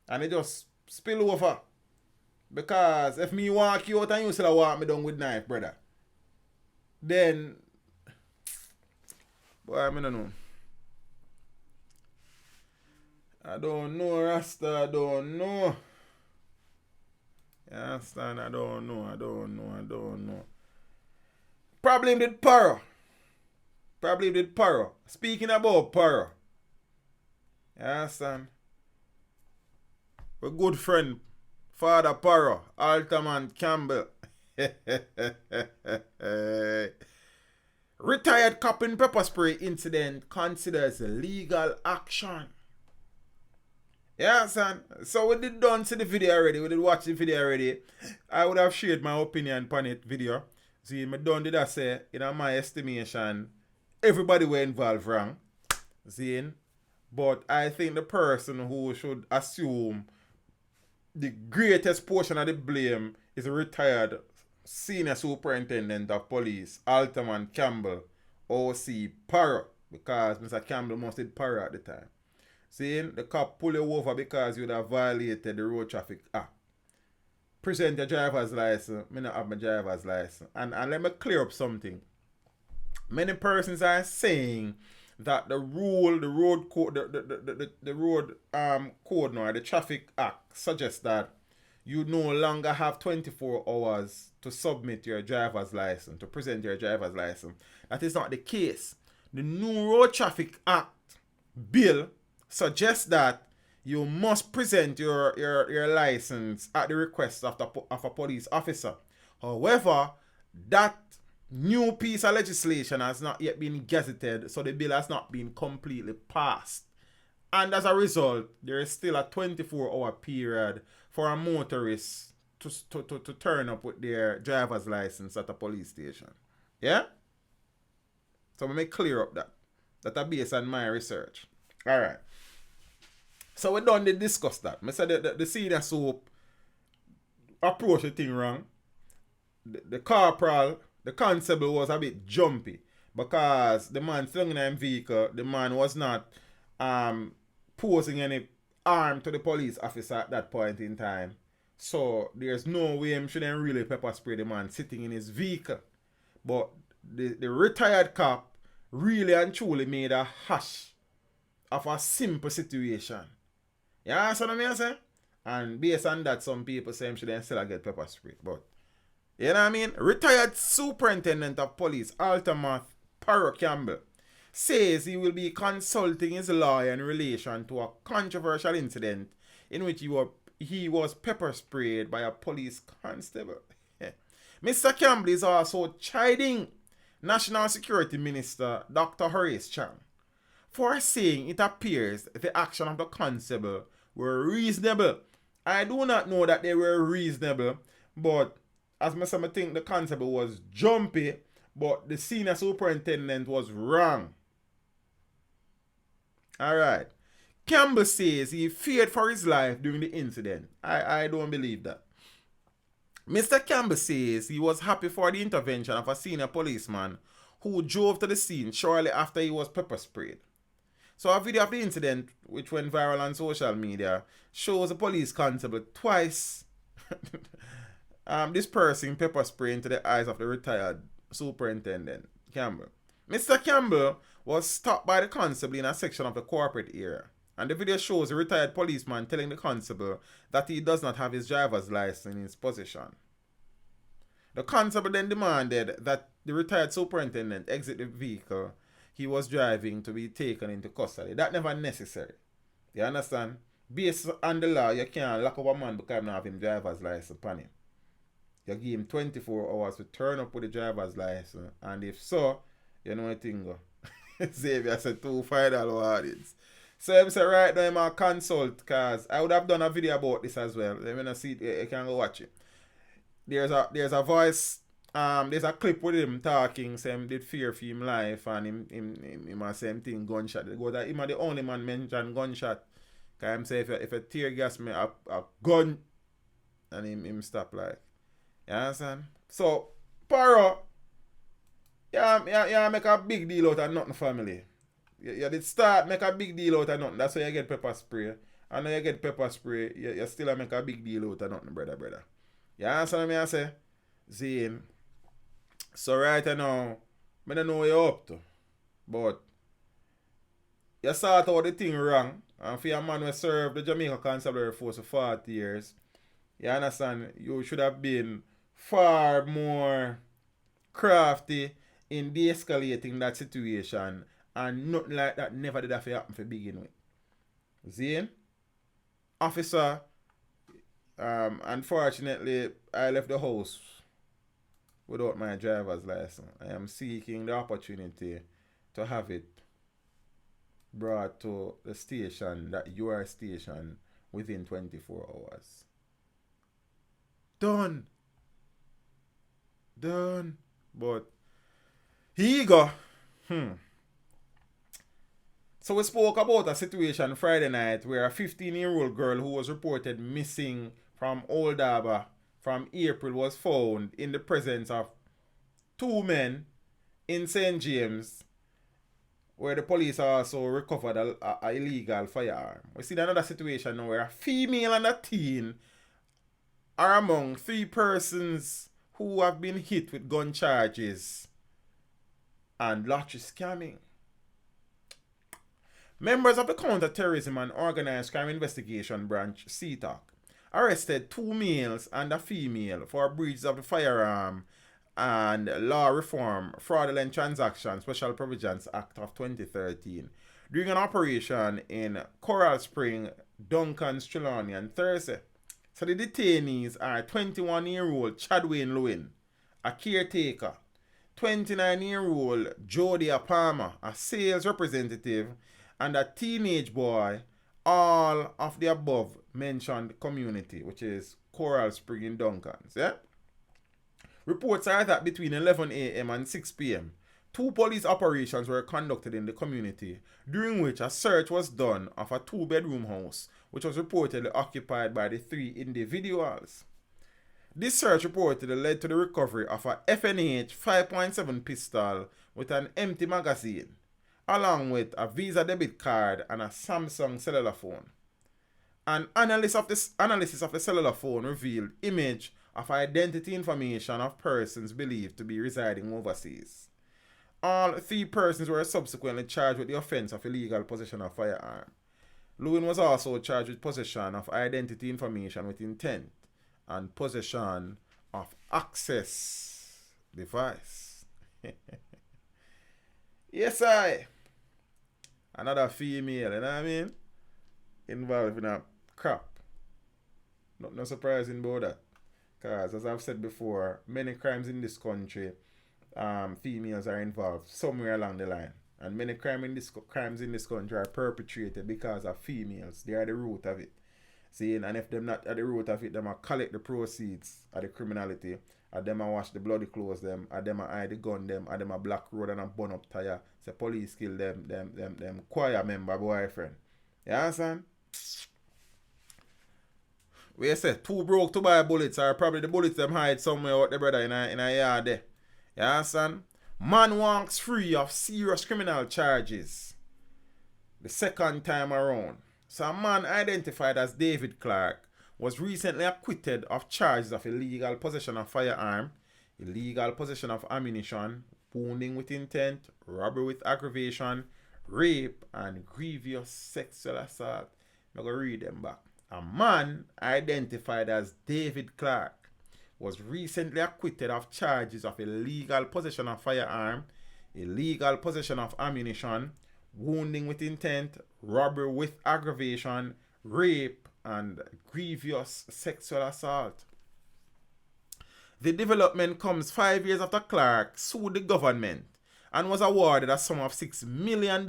And it just spill over. Because if me walk you out and you still walk me down with knife, brother, then, boy, I don't know. I don't know, Rasta, I don't know. You understand? I don't know. Problem with Parro. Speaking about Parro. You understand? A good friend, Father Parro, Alderman Campbell. Retired cop in pepper spray incident considers legal action. Yeah, son. So we did done see the video already. We did watch the video already. I would have shared my opinion on it video. See, me done did I say, in my estimation, everybody were involved wrong. See? But I think the person who should assume the greatest portion of the blame is a retired senior superintendent of police, Alderman Campbell, OC Parro, because Mr. Campbell must have Parro at the time. Saying the cop pull you over because you would have violated the Road Traffic Act. Present your driver's license. I don't have my driver's license. And let me clear up something. Many persons are saying that the rule, the road code, the road code now, the Traffic Act suggests that you no longer have 24 hours to submit your driver's license, to present your driver's license. That is not the case. The new Road Traffic Act bill suggests that you must present your license at the request of a police officer. However, that new piece of legislation has not yet been gazetted, so the bill has not been completely passed. And as a result, there is still a 24-hour period for a motorist to turn up with their driver's license at a police station. Yeah? So let me clear up that. That's based on my research. Alright. So we done discuss that. I said the senior soap approached the thing wrong. The corporal, the constable was a bit jumpy because the man slung in his vehicle, the man was not posing any harm to the police officer at that point in time. So there's no way him shouldn't really pepper spray the man sitting in his vehicle. But the retired cop really and truly made a hash of a simple situation. You understand what I say? And based on that, some people say him should then still get pepper spray. But, you know what I mean? Retired Superintendent of Police, Altamont Parro Campbell, says he will be consulting his lawyer in relation to a controversial incident in which he was pepper sprayed by a police constable. Mr. Campbell is also chiding National Security Minister Dr. Horace Chang for saying it appears the action of the constable were reasonable. I do not know that they were reasonable, but as I think the constable was jumpy, but the senior superintendent was wrong. Alright. Campbell says he feared for his life during the incident. I don't believe that. Mr. Campbell says he was happy for the intervention of a senior policeman who drove to the scene shortly after he was pepper sprayed. So a video of the incident, which went viral on social media, shows a police constable twice dispersing pepper spray into the eyes of the retired superintendent, Campbell. Mr. Campbell was stopped by the constable in a section of the corporate area, and the video shows a retired policeman telling the constable that he does not have his driver's license in his possession. The constable then demanded that the retired superintendent exit the vehicle he was driving to be taken into custody. That never necessary. You understand? Based on the law, you can't lock up a man because he doesn't have his driver's license upon him. You give him 24 hours to turn up with the driver's license, and if so, you know what thing go. Xavier said $2 audience. So I'm saying right now I'm a consult, because I would have done a video about this as well. Let me not see it, you can go watch it. There's a voice, there's a clip with him talking, saying him did fear for him life, and him a same thing, gunshot. Go that him are the only man mentioned gunshot. Cause him say if a tear gas me a gun, and him stop like. You understand? So Parro, yeah, make a big deal out of nothing, family. You did start make a big deal out of nothing. That's why you get pepper spray. And when you get pepper spray, you still make a big deal out of nothing, brother. You understand what I say? Zane. So right now, I don't know what you're up to. But you start out the thing wrong. And for a man who served the Jamaica Constabulary Force for 40 years, you understand, you should have been far more crafty in de-escalating that situation, and nothing like that never did have to happen to begin with. Zane, officer, unfortunately, I left the house without my driver's license. I am seeking the opportunity to have it brought to the station that you are stationed within 24 hours. Done. But here you go. So we spoke about a situation Friday night where a 15-year-old girl who was reported missing from Old Harbour from April was found in the presence of two men in St. James, where the police also recovered a illegal firearm. We see another situation now where a female and a teen are among 3 persons who have been hit with gun charges and lottery scamming. Members of the Counter-Terrorism and Organized Crime Investigation Branch, CTOC, arrested 2 males and a female for breaches of the Firearm and Law Reform Fraudulent Transactions Special Provisions Act of 2013 during an operation in Coral Spring, Duncan's, Trelawney on Thursday. So the detainees are 21-year-old Chadwayne Lewin, a caretaker, 29-year-old Jody Apama, a sales representative, and a teenage boy, all of the above mentioned community, which is Coral Spring in Duncans. Yeah? Reports are that between 11 a.m. and 6 p.m., 2 police operations were conducted in the community, during which a search was done of a 2-bedroom house, which was reportedly occupied by the 3 individuals. This search reportedly led to the recovery of a FNH 5.7 pistol with an empty magazine, along with a Visa debit card and a Samsung cellular phone. An analysis of the cellular phone revealed image of identity information of persons believed to be residing overseas. All 3 persons were subsequently charged with the offense of illegal possession of firearm. Lewin was also charged with possession of identity information with intent and possession of access device. Yes, I. Another female, you know what I mean? Involved in a crap. No surprising about that. Because, as I've said before, many crimes in this country, females are involved somewhere along the line. And many crimes in this country are perpetrated because of females. They are the root of it. See, and if they're not at the root of it, them are collect the proceeds of the criminality, or them a wash the bloody clothes them, or them a hide the gun them, or them a black road and a burn up tire. Say police kill them choir member boyfriend. You understand? We say too broke to buy bullets, or probably the bullets them hide somewhere out the brother in a yard there. You understand? Man walks free of serious criminal charges the second time around. So a man identified as David Clark was recently acquitted of charges of illegal possession of firearm, illegal possession of ammunition, wounding with intent, robbery with aggravation, rape, and grievous sexual assault. I'm going to read them back. A man identified as David Clark was recently acquitted of charges of illegal possession of firearm, illegal possession of ammunition, wounding with intent, robbery with aggravation, rape, and grievous sexual assault. The development comes 5 years after Clark sued the government and was awarded a sum of $6 million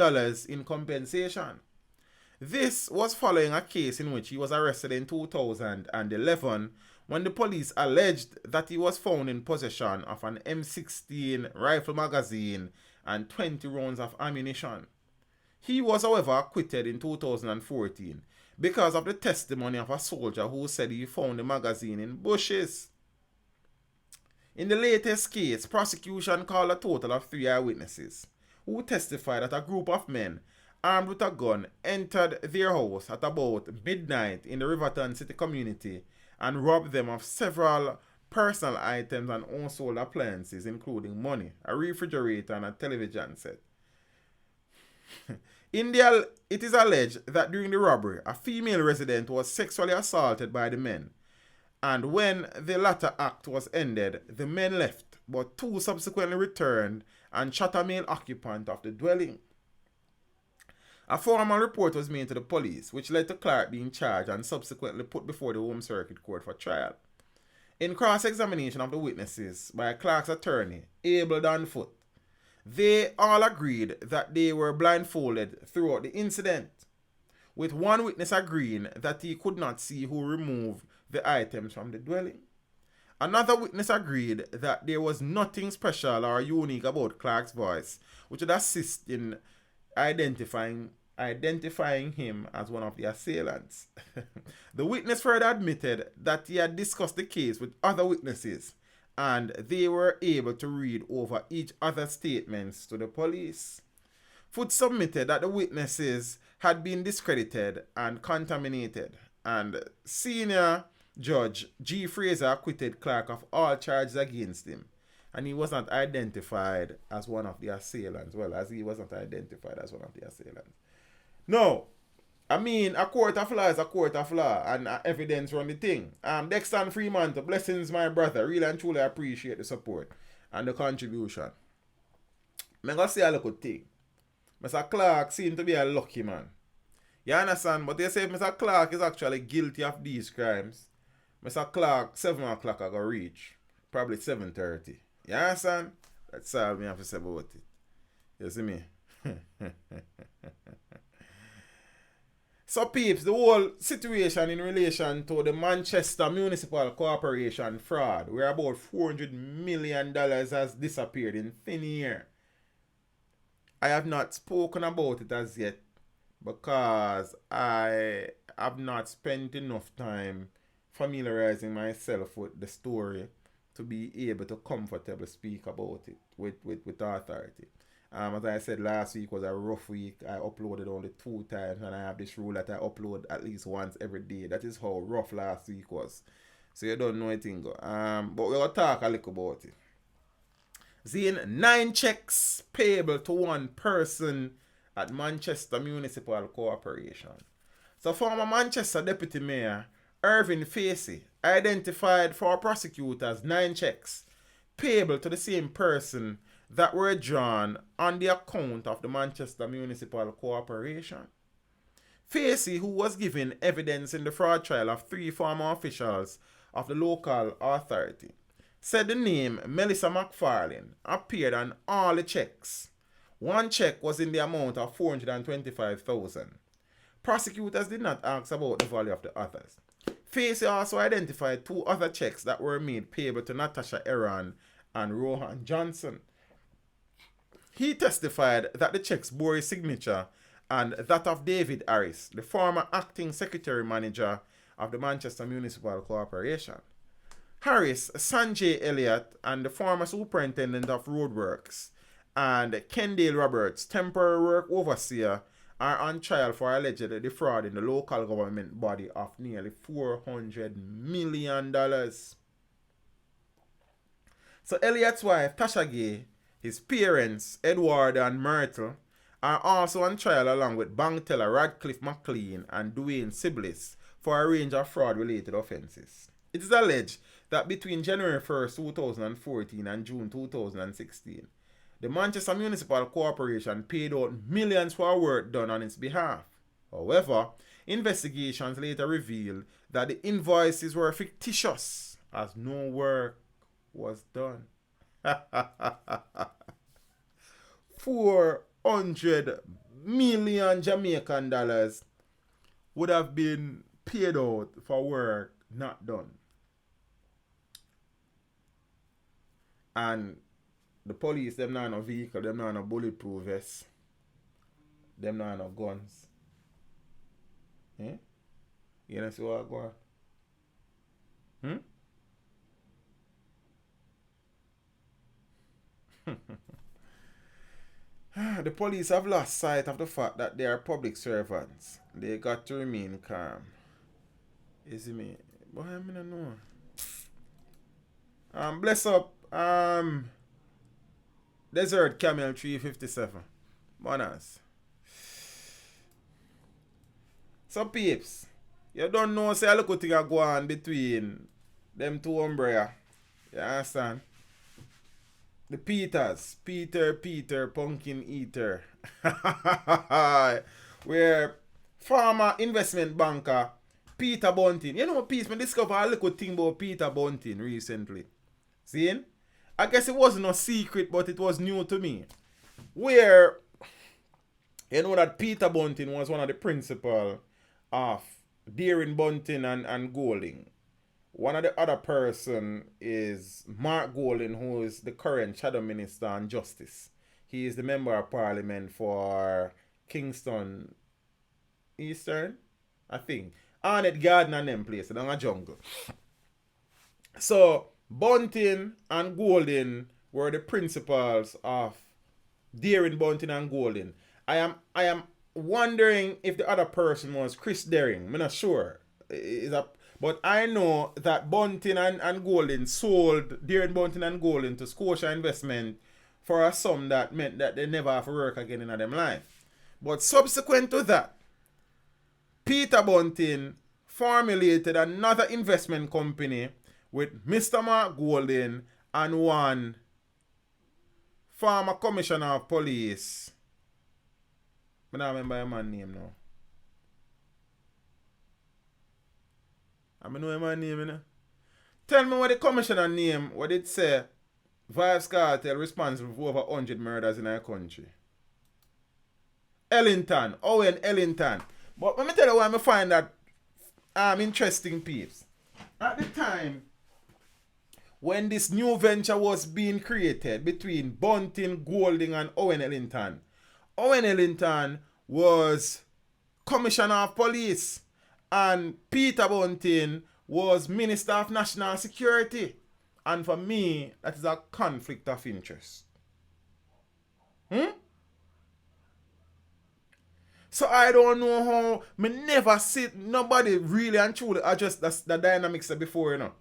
in compensation. This was following a case in which he was arrested in 2011 when the police alleged that he was found in possession of an M16 rifle magazine and 20 rounds of ammunition. He was, however, acquitted in 2014 because of the testimony of a soldier who said he found the magazine in bushes. In the latest case, prosecution called a total of 3 eyewitnesses who testified that a group of men armed with a gun entered their house at about midnight in the Riverton City community and robbed them of several personal items and household appliances, including money, a refrigerator, and a television set. It is alleged that during the robbery, a female resident was sexually assaulted by the men, and when the latter act was ended, the men left, but 2 subsequently returned and shot a male occupant of the dwelling. A formal report was made to the police, which led to Clark being charged and subsequently put before the Home Circuit Court for trial. In cross-examination of the witnesses by Clark's attorney, Abel Danfoot, they all agreed that they were blindfolded throughout the incident, with one witness agreeing that he could not see who removed the items from the dwelling. Another witness agreed that there was nothing special or unique about Clark's voice, which would assist in identifying him as one of the assailants. The witness further admitted that he had discussed the case with other witnesses and they were able to read over each other's statements to the police. Foot submitted that the witnesses had been discredited and contaminated, and Senior Judge G. Fraser acquitted Clark of all charges against him, and he was not identified as one of the assailants. Well, as he was not identified as one of the assailants. No, I mean, a court of law is a court of law, and evidence run the thing. Dexter and Freeman, blessings, my brother. Really and truly appreciate the support and the contribution. I'm going to say a little thing. Mr. Clark seemed to be a lucky man. You understand? But they say if Mr. Clark is actually guilty of these crimes, Mr. Clark, 7 o'clock I go reach. Probably 7:30. You understand? That's all I have to say about it. You see me? So peeps, the whole situation in relation to the Manchester Municipal Corporation fraud, where about $400 million has disappeared in thin air. I have not spoken about it as yet because I have not spent enough time familiarizing myself with the story to be able to comfortably speak about it with authority. As I said, last week was a rough week. I uploaded only 2 times, and I have this rule that I upload at least once every day. That is how rough last week was. So you don't know anything. But we'll talk a little about it. Seeing 9 checks payable to one person at Manchester Municipal Corporation. So former Manchester Deputy Mayor Irving Facey identified for prosecutors 9 checks payable to the same person that were drawn on the account of the Manchester Municipal Corporation. Facey, who was given evidence in the fraud trial of 3 former officials of the local authority, said the name Melissa McFarlane appeared on all the checks. One check was in the amount of $425,000. Prosecutors did not ask about the value of the others. Facey also identified 2 other checks that were made payable to Natasha Aaron and Rohan Johnson. He testified that the checks bore his signature and that of David Harris, the former acting secretary manager of the Manchester Municipal Corporation. Harris, Sanjay Elliott, and the former superintendent of roadworks, and Kendale Roberts, temporary work overseer, are on trial for allegedly defrauding the local government body of nearly $400 million. So Elliott's wife, Tasha Gay, his parents, Edward and Myrtle, are also on trial along with bank teller Radcliffe McLean and Dwayne Siblis for a range of fraud-related offences. It is alleged that between January 1st, 2014 and June 2016, the Manchester Municipal Corporation paid out millions for work done on its behalf. However, investigations later revealed that the invoices were fictitious as no work was done. 400 million Jamaican dollars would have been paid out for work not done. And the police, them not no vehicle, them not no bulletproof vest, them not no guns. Eh? You know see what I go on? The police have lost sight of the fact that they are public servants. They got to remain calm. You see me? But I don't know. Bless up. Desert Camel 357. Bonners. So peeps, you don't know say a little thing go on between them two umbrella. You understand? The Peters. Peter, Pumpkin Eater. Where former investment banker Peter Bunting. You know, peeps, I discovered a little thing about Peter Bunting recently. See? I guess it wasn't a secret, but it was new to me. Where, you know that Peter Bunting was one of the principal of Deering Bunting and Golding. One of the other person is Mark Golding, who is the current Shadow Minister on Justice. He is the Member of Parliament for Kingston Eastern, I think. Arnett Garden and them place, in a jungle. So, Bunting and Golding were the principals of Deering Bunting and Golding. I am wondering if the other person was Chris Deering. I'm not sure. But I know that Bunting and Golding sold Deering Bunting and Golding to Scotia Investment for a sum that meant that they never have to work again in their life. But subsequent to that, Peter Bunting formulated another investment company with Mr. Mark Golding and one former commissioner of police. I don't remember your man's name now. I know your man's name, you know. Tell me what the commissioner name, what it say, Vibes Cartel responsible for over 100 murders in our country. Ellington, Owen Ellington. But let me tell you why I find that interesting peeps. At the time, when this new venture was being created between Bunting, Golding, and Owen Ellington was Commissioner of Police and Peter Bunting was Minister of National Security. And for me, that is a conflict of interest. So I don't know how, me never see nobody really and truly adjust the dynamics before, you know.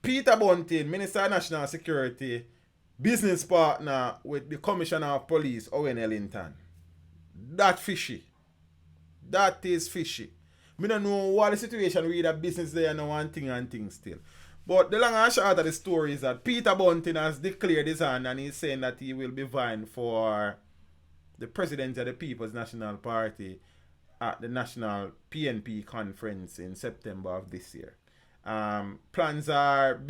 Peter Bunting, Minister of National Security, business partner with the Commissioner of Police, Owen Ellington. That fishy. That is fishy. Me don't know what the situation with that business there and one thing and thing still. But the long and short of the story is that Peter Bunting has declared his hand and he's saying that he will be vying for the president of the People's National Party at the National PNP conference in September of this year. Plans are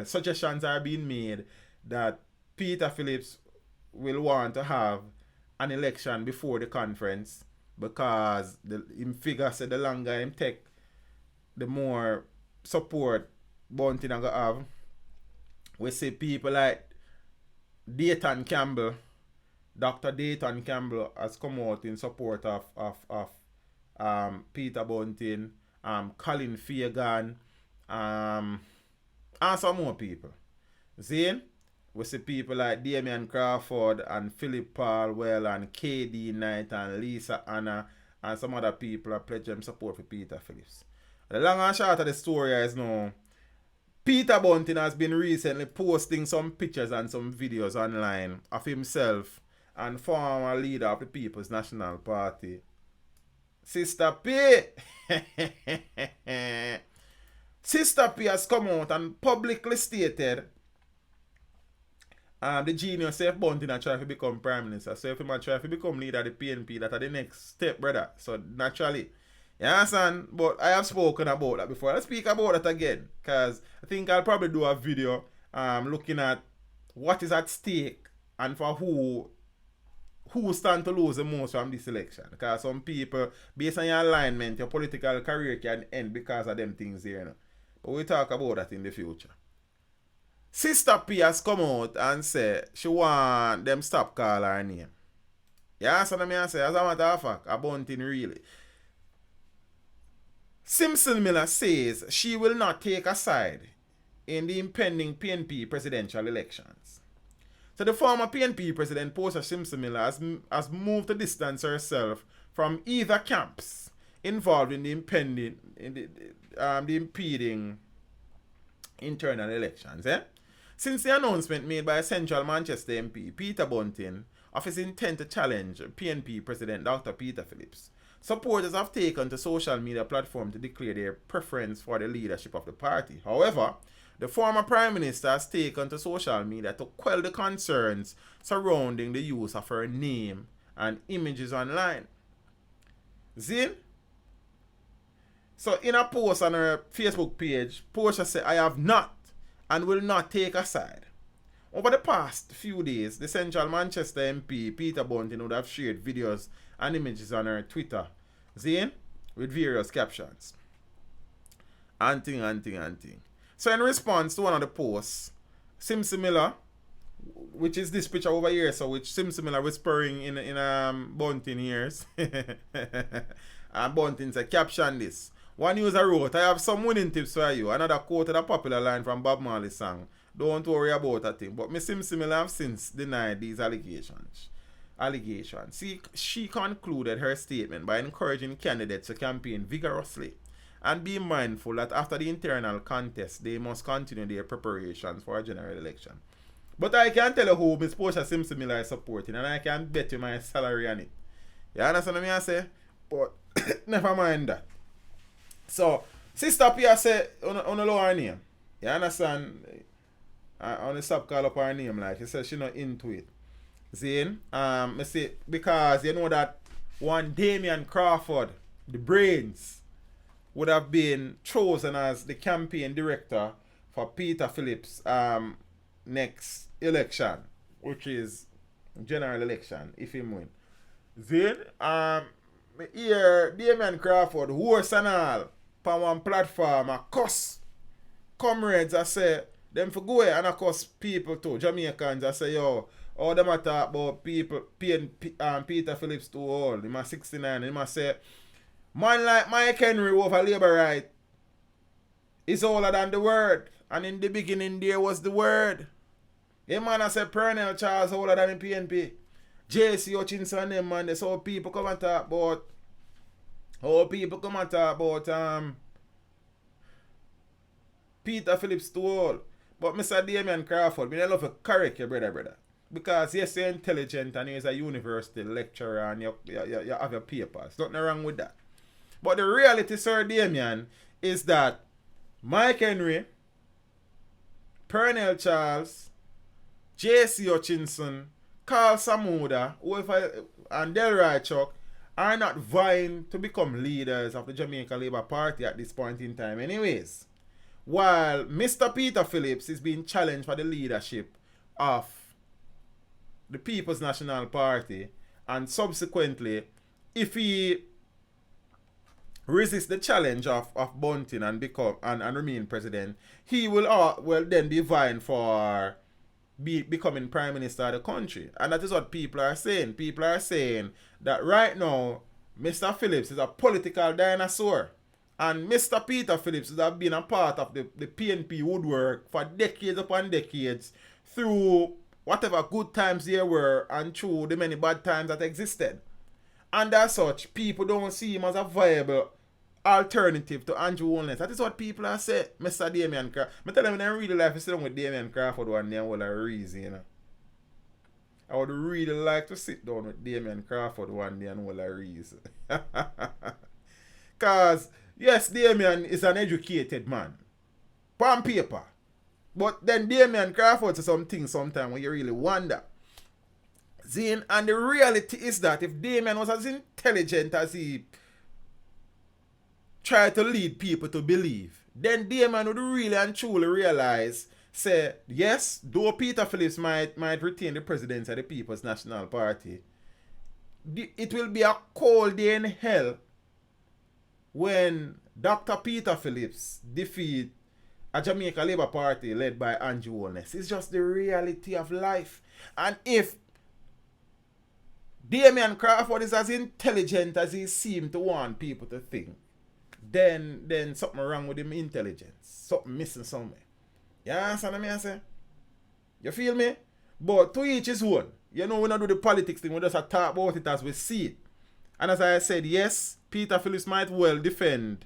suggestions are being made that Peter Phillips will want to have an election before the conference because him figure said the longer him take, the more support Bunting gonna have. We see people like Dayton Campbell, Dr. Dayton Campbell has come out in support of Peter Bunting, Colin Fagan, and some more people. See? We see people like Damian Crawford and Philip Palwell and KD Knight and Lisa Anna and some other people are pledging support for Peter Phillips. The long and short of the story is now, Peter Bunting has been recently posting some pictures and some videos online of himself and former leader of the People's National Party, Sister P. Sister P has come out and publicly stated the genius if Bunting are trying to become Prime Minister. So if he might try to become leader of the PNP, that are the next step, brother. So naturally, you understand? But I have spoken about that before. I'll speak about that again. Because I think I'll probably do a video looking at what is at stake and for who stand to lose the most from this election. Because some people, based on your alignment, your political career can end because of them things here. You know? But we'll talk about that in the future. Sister P has come out and said she want them stop call her name. Yeah, so I say, as a matter of fact, a Bunting really. Simpson Miller says she will not take a side in the impending PNP presidential elections. So the former PNP president, Portia Simpson Miller, has moved to distance herself from either camps involved in the impending, the impeding internal elections. Since the announcement made by Central Manchester MP Peter Bunting of his intent to challenge PNP President Dr. Peter Phillips, supporters have taken to social media platforms to declare their preference for the leadership of the party. However, the former Prime Minister has taken to social media to quell the concerns surrounding the use of her name and images online. Zin? So in a post on her Facebook page, Portia said, "I have not and will not take a side." Over the past few days, the Central Manchester MP Peter Bunting would have shared videos and images on her Twitter, Zane, with various captions. Anting. So in response to one of the posts, Simpson Miller, which is this picture over here, so which Simpson Miller whispering in Bunting ears, and Bunting said, "Caption this. One user wrote, 'I have some winning tips for you.' Another quoted a popular line from Bob Marley's song, 'Don't worry about a thing.' But Miss Simpson Miller have since denied these allegations. She concluded her statement by encouraging candidates to campaign vigorously and be mindful that after the internal contest, they must continue their preparations for a general election. But I can tell you who Miss Portia Simpson Miller is supporting, and I can bet you my salary on it. You understand what I say? But never mind that. So, Sister Pia say on the lower name. You understand? On the stop call up her name, like she says she not into it. Zane, I say because you know that one Damian Crawford, the brains, would have been chosen as the campaign director for Peter Phillips next election, which is general election, if he win. Zane, here Damian Crawford, horse and all, on one platform, a cuss comrades, I say, them for go and of course people too, Jamaicans, I say, yo, all them talk about people, Peter Phillips too old, he must 69, he must say, man like Mike Henry over labor right is older than the word, and in the beginning there was the word. The man I say Pernell Charles older than the PNP. JC Hutchinson them man, that's how people come and talk about Peter Phillips too old. But Mr. Damian Crawford, I love to correct your brother. Because yes, you're intelligent and you're a university lecturer and you have your papers. Nothing wrong with that. But the reality, Sir Damian, is that Mike Henry, Pernell Charles, J.C. Hutchinson, Carl Samuda, and Delroy Chuck are not vying to become leaders of the Jamaica Labour Party at this point in time anyways. While Mr. Peter Phillips is being challenged for the leadership of the People's National Party, and subsequently, if he resists the challenge of Bunting and remain president, he will then be vying for becoming Prime Minister of the country. And that is what people are saying. People are saying that right now, Mr. Phillips is a political dinosaur. And Mr. Peter Phillips has been a part of the PNP woodwork for decades upon decades through whatever good times there were and through the many bad times that existed. And as such, people don't see him as a viable alternative to Andrew Holness. That is what people are saying. Mr. Damian Crawford. I tell them in real life, I sit down with Damian Crawford one day and will a reason, you know. I would really like to sit down with Damian Crawford one day and will a reason. Because, yes, Damian is an educated man. On paper. But then Damian Crawford says some things sometimes when you really wonder. Zine, and the reality is that if Damian was as intelligent as he tried to lead people to believe, then Damian would really and truly realize, say, yes, though Peter Phillips might retain the presidency of the People's National Party, it will be a cold day in hell when Dr. Peter Phillips defeat a Jamaica Labour Party led by Andrew Holness. It's just the reality of life. And if Damian Crawford is as intelligent as he seemed to want people to think, then something wrong with him intelligence. Something missing somewhere. You understand what I say? You feel me? But to each his own. You know, we don't do the politics thing, we just talk about it as we see it. And as I said, yes, Peter Phillips might well defend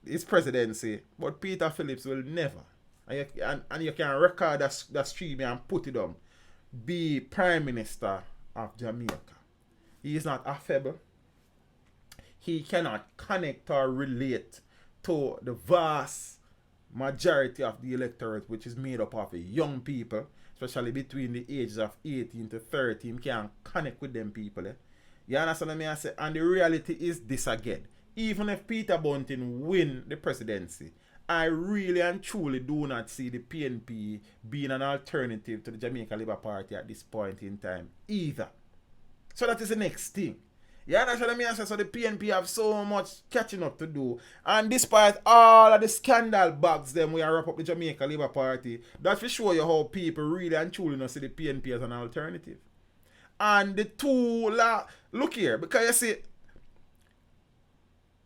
his presidency, but Peter Phillips will never, and you can record that stream and put it on, be Prime Minister of Jamaica. He is not affable. He cannot connect or relate to the vast majority of the electorate, which is made up of young people, especially between the ages of 18 to 30. He can't connect with them people. You understand what I say? And the reality is this again. Even if Peter Bunting win the presidency, I really and truly do not see the PNP being an alternative to the Jamaica Labour Party at this point in time either. So that is the next thing. You understand what I say? So the PNP have so much catching up to do. And despite all of the scandal bags them we wrap up the Jamaica Labour Party, that will show you how people really and truly not see the PNP as an alternative. And the two, look here, because you see,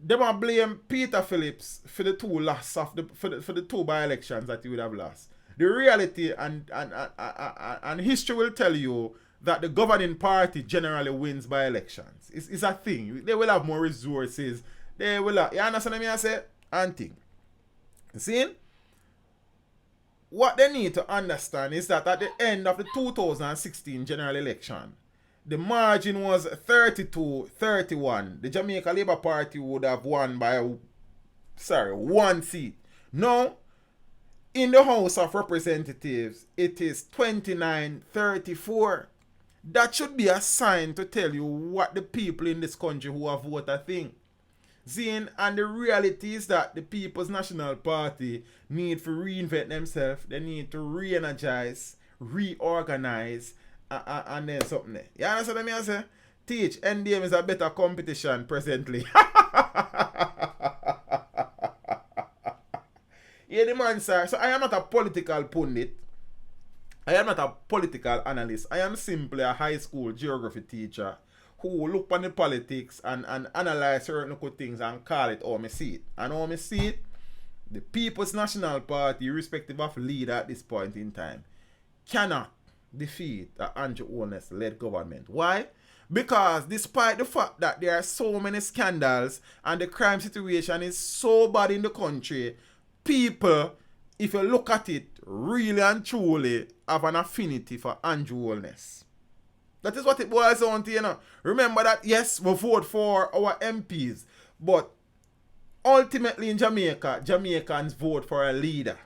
they might blame Peter Phillips for the two loss of for the two by-elections that he would have lost. The reality and history will tell you that the governing party generally wins by-elections. It's a thing. They will have more resources. They will have, you understand what I say? And thing. See? What they need to understand is that at the end of the 2016 general election, the margin was 32-31. The Jamaica Labour Party would have won by, one seat. Now, in the House of Representatives, it is 29-34. That should be a sign to tell you what the people in this country who have voted think. Zine, and the reality is that the People's National Party need to reinvent themselves. They need to re-energize, reorganize, and then something there. You understand what I say? Teach, NDM is a better competition presently. Yeah, the man, sir. So I am not a political pundit. I am not a political analyst. I am simply a high school geography teacher who look on the politics and analyze certain things and call it how I see it. And how I see it, the People's National Party, irrespective of leader at this point in time, cannot defeat the Andrew Holness-led government. Why? Because despite the fact that there are so many scandals and the crime situation is so bad in the country, people, if you look at it really and truly have an affinity for Andrew Holness. That is what it boils down to, you know. Remember that, yes, we vote for our MPs, but ultimately in Jamaica, Jamaicans vote for a leader.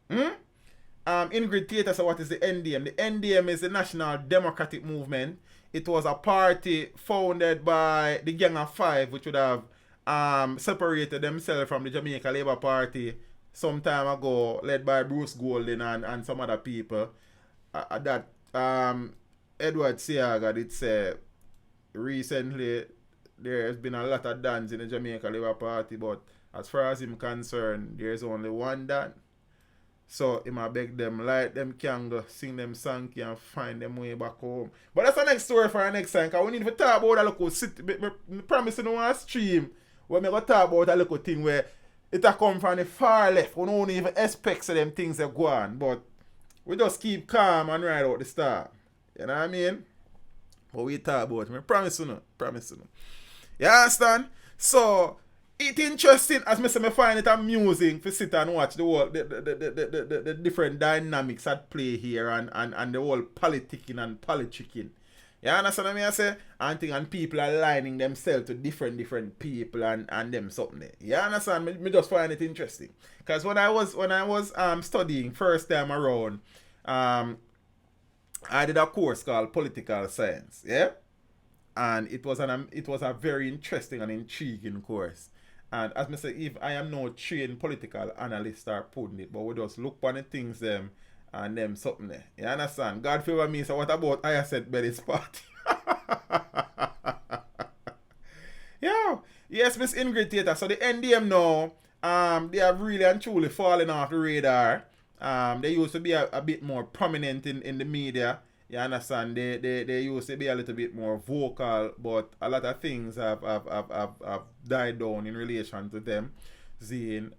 Ingrid Theatre said, what is the NDM? The NDM is the National Democratic Movement. It was a party founded by the Gang of Five, which would have separated themselves from the Jamaica Labour Party some time ago, led by Bruce Golding and some other people. That Edward Seaga did say recently there has been a lot of Dans in the Jamaica Labour Party, but as far as him concerned, there's only one Dan. So he might beg them, light them candle, sing them song and find them way back home. But that's the next story for our next time, because we need to talk about a little city. I promise you no one stream where we go talk about a little thing where it a come from the far left. We don't even expect them things that go on. But we just keep calm and ride out the star. You know what I mean? But we talk about it. I promise you no. You understand? So it's interesting, as I say, I find it amusing to sit and watch the whole the different dynamics at play here and the whole politicking and politicking. You understand what I say? And people are aligning themselves to different people and them something there. You understand? Me just find it interesting. Because when I was studying first time around, I did a course called Political Science. Yeah? And it was a very interesting and intriguing course. And as I say, if I am no trained political analyst or putting it, but we just look on the things them and them something there. You understand? God favor me, so what about I said Betty's party? Yeah. Yes, Miss Ingrid Theatre. So the NDM now, they have really and truly fallen off the radar. They used to be a bit more prominent in the media. You understand? They used to be a little bit more vocal, but a lot of things have died down in relation to them. Zine.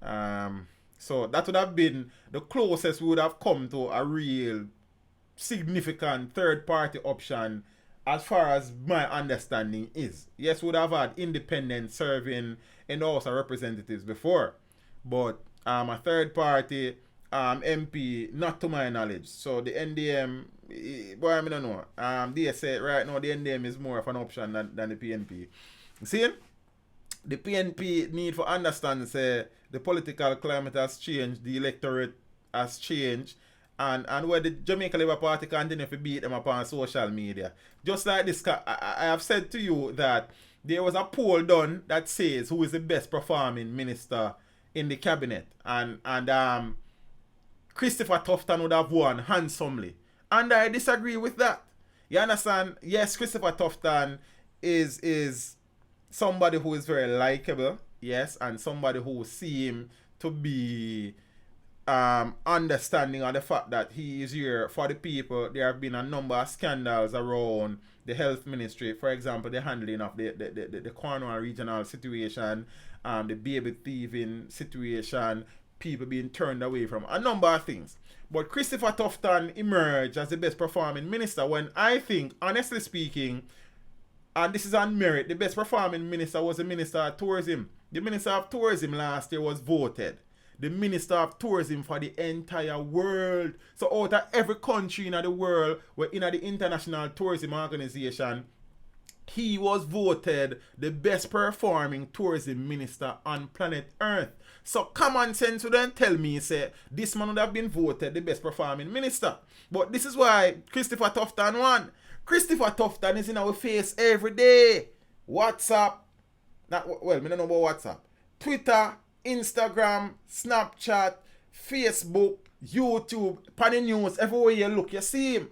So that would have been the closest we would have come to a real significant third party option as far as my understanding is. Yes, we would have had independent serving in the House of Representatives before, but a third party MP, not to my knowledge. So the NDM, boy, I don't know. They say right now the NDM is more of an option than the PNP. See, the PNP need for understand say the political climate has changed, the electorate has changed, and where the Jamaica Labour Party continue to beat them upon social media. Just like this, I have said to you that there was a poll done that says who is the best performing minister in the cabinet, and Christopher Tufton would have won handsomely. And I disagree with that. You understand? Yes, Christopher Tufton is somebody who is very likable. Yes, and somebody who seems to be understanding of the fact that he is here for the people. There have been a number of scandals around the health ministry. For example, the handling of the Cornwall regional situation, the baby thieving situation, people being turned away from a number of things. But Christopher Tufton emerged as the best performing minister when I think, honestly speaking, and this is on merit, the best performing minister was the Minister of Tourism. The Minister of Tourism last year was voted the Minister of Tourism for the entire world. So out of every country in the world, we're in the International Tourism Organization, he was voted the best performing tourism minister on planet Earth. So common sense would then tell me, say, this man would have been voted the best performing minister. But this is why Christopher Tufton won. Christopher Tufton is in our face every day. WhatsApp, I don't know about WhatsApp. Twitter, Instagram, Snapchat, Facebook, YouTube, pan the news, everywhere you look, you see him.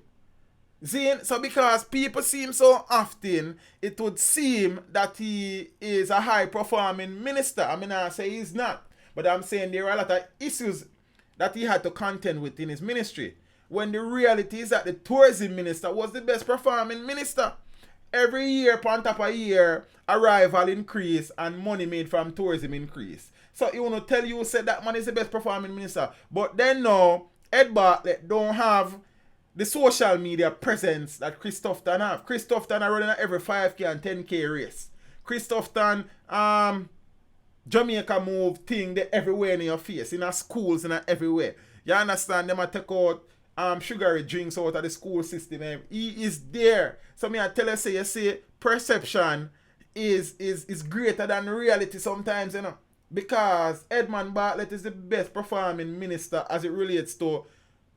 So because people see him so often, it would seem that he is a high-performing minister. I mean, I say he's not. But I'm saying there are a lot of issues that he had to contend with in his ministry. When the reality is that the tourism minister was the best-performing minister. Every year, upon top of year, arrival increase and money made from tourism increase. So he want to tell you, said that man is the best-performing minister. But then now, Ed Bartlett don't have the social media presence that Chris Tufton have. Chris Tufton are running at every 5K and 10K race. Chris Tufton, Jamaica move thing they everywhere in your face, in our schools and everywhere. You understand? Them a take out sugary drinks out of the school system. He is there. So me I tell you say perception is greater than reality sometimes, you know. Because Edmund Bartlett is the best performing minister as it relates to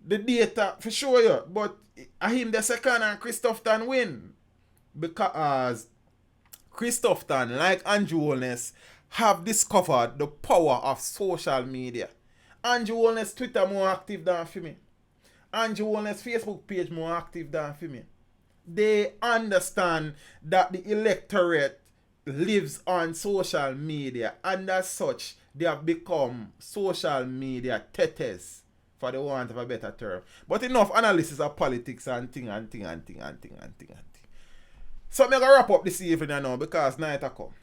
the data for sure, yeah. But I him the second and Christopherton win. Because Christopherton, like Andrew Holness, have discovered the power of social media. Andrew Holness Twitter more active than for me. Andrew Holness Facebook page more active than for me. They understand that the electorate lives on social media, and as such, they have become social media tetes, for the want of a better term. But enough analysis of politics and thing. So I'm going to wrap up this evening now because night I come.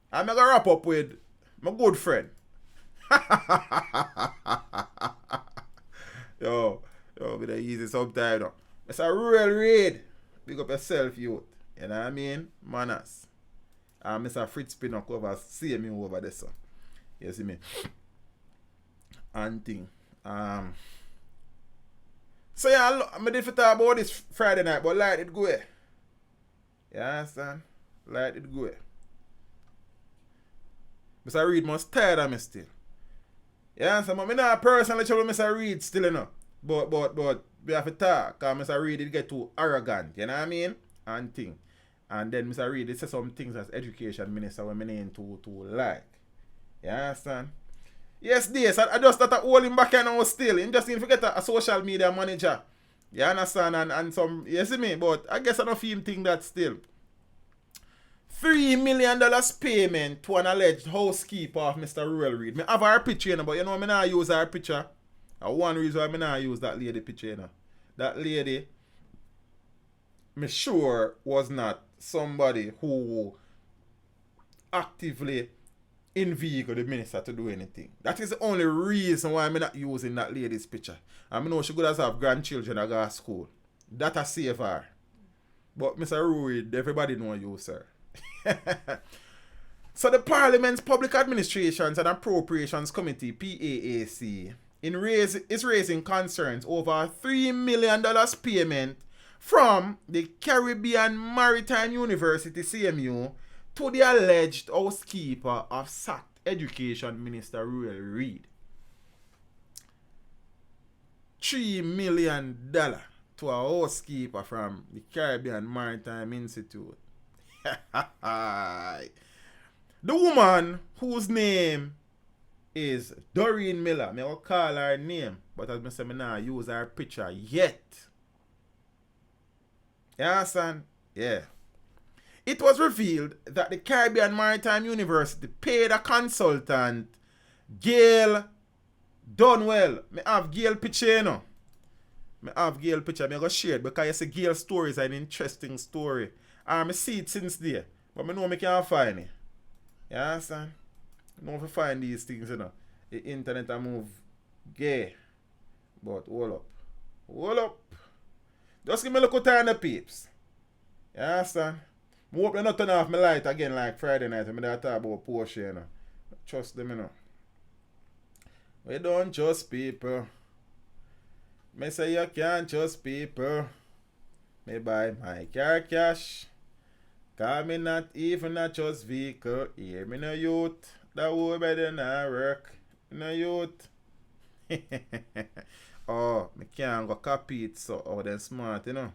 I'm going to wrap up with my good friend. yo, with the easy sometime now. Mr. Ruel Reid. Big up yourself, youth. You know what I mean? Manners. Mr. Fritz Pinnock over, see me over there, sir. You see me? And thing. So yeah, I'm going to talk about this Friday night, but let it go. You understand? Let it go. Mr. Reid must tired of me still. You understand? But I'm not personally trouble Mr. Reid still, you know. But we have to talk, because Mr. Reid did get too arrogant, you know what I mean? And thing. And then Mr. Reid did say some things as education minister when I ain't too like. You understand? Yes, this. I just started holding him back now still. He just didn't forget a social media manager. You understand? And some, you see me? But I guess I don't feel him think that still. $3 million payment to an alleged housekeeper of Mr. Ruel Reid. I have her picture, you know, but you know, I not use her picture. One reason why I not use that lady picture, you know. That lady, me sure, was not somebody who actively inveigled the minister to do anything. That is the only reason why I'm not using that lady's picture. I know she could have grandchildren that go to school. That I save her. But Mr. Reid, everybody know you, sir. So the Parliament's Public Administrations and Appropriations Committee, PAAC, is raising concerns over a $3 million payment from the Caribbean Maritime University, CMU, to the alleged housekeeper of sacked Education Minister Ruel Reid. $3 million to a housekeeper from the Caribbean Maritime Institute. The woman whose name is Doreen Miller. I will call her name, but as I say, I not use her picture yet. You understand? Yeah. It was revealed that the Caribbean Maritime University paid a consultant, Gail Dunwell. I have Gail picture, you know. I have Gail picture. I go share it because you see Gail story is an interesting story. I see it since there, but I know I can't find it. You understand? I know if I find these things, you know. The internet I move gay. But hold up. Just give me a look at the peeps. You understand? I hope they not turn off my light again like Friday night when I talk about Portia, you know. Trust them, you know. We don't trust people. Me say you can't trust people. Me buy my car cash. Cause me not even a trust vehicle. Hear me no youth. That whole better not work. No youth. Oh, me can't go copy it so them smart, you know.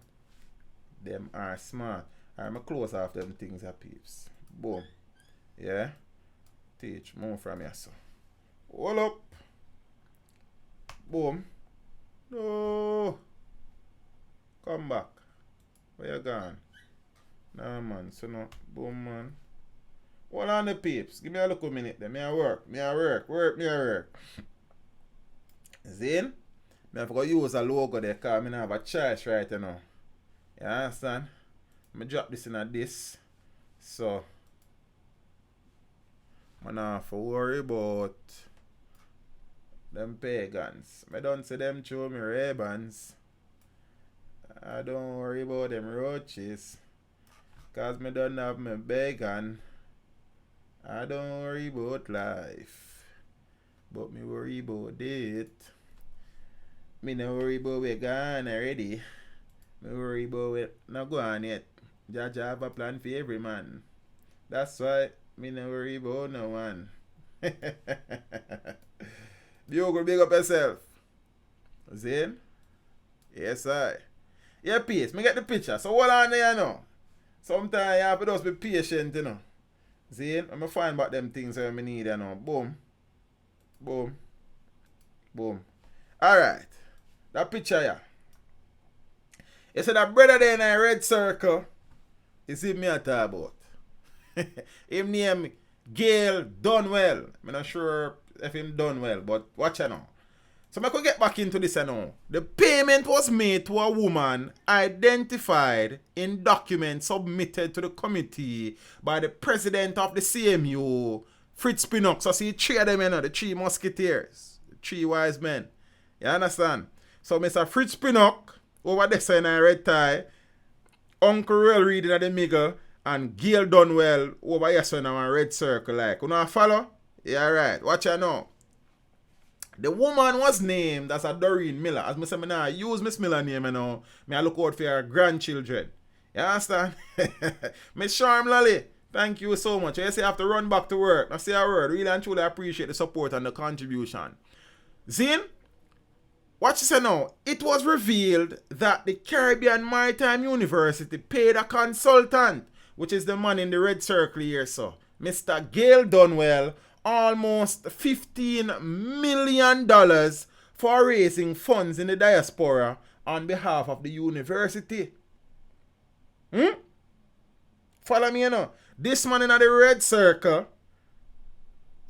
Them are smart. I'm close off them things at peeps. Boom. Yeah. Teach more from here, so. Hold up. Boom. No. Come back. Where you gone? Nah, man. So no. Boom, man. Hold on the peeps. Give me a little minute then. Me a work. Work. Zin? Me have to use a logo there because I have a choice right now. You understand? I drop this in a this. So I don't have to worry about them pagans. I don't see them through me Ray-Bans. I don't worry about them roaches. Cause I don't have my bacon. I don't worry about life, but me worry about it. Me no worry about we gone already. Me worry about it not go on yet. Jaja have a plan for every man. That's why me no worry about no one. You go big up yourself. Zane? Yes, I. Yeah, peace. Me get the picture. So what on there now? Sometimes you have to just be patient, you know. Zane, I'm going to find about them things that I need, you know. Boom. Boom. Boom. Alright. That picture, yeah. You see that brother there in a red circle? You see me I talk about. Him name Gail Dunwell. I'm not sure if him done well, but watch it now. So I could get back into this now. The payment was made to a woman identified in documents submitted to the committee by the president of the CMU, Fritz Pinnock. So see three of them, you know, the three musketeers, the three wise men. You understand? So Mr. Fritz Pinnock, over there in a red tie, Uncle Ruel Reid in the middle, and Gail Dunwell over here in a red circle. Like, you know, follow? Yeah, right. Watch it now. The woman was named as a Doreen Miller. As I say, I use Miss Miller name, you know. I look out for her grandchildren. You understand? Miss Charm Lally, thank you so much. You say I have to run back to work. I say a word. Really and truly appreciate the support and the contribution. Zine, watch this now. It was revealed that the Caribbean Maritime University paid a consultant, which is the man in the red circle here, so Mr. Gail Dunwell, almost $15 million for raising funds in the diaspora on behalf of the university. Follow me, you know. This man in the red circle,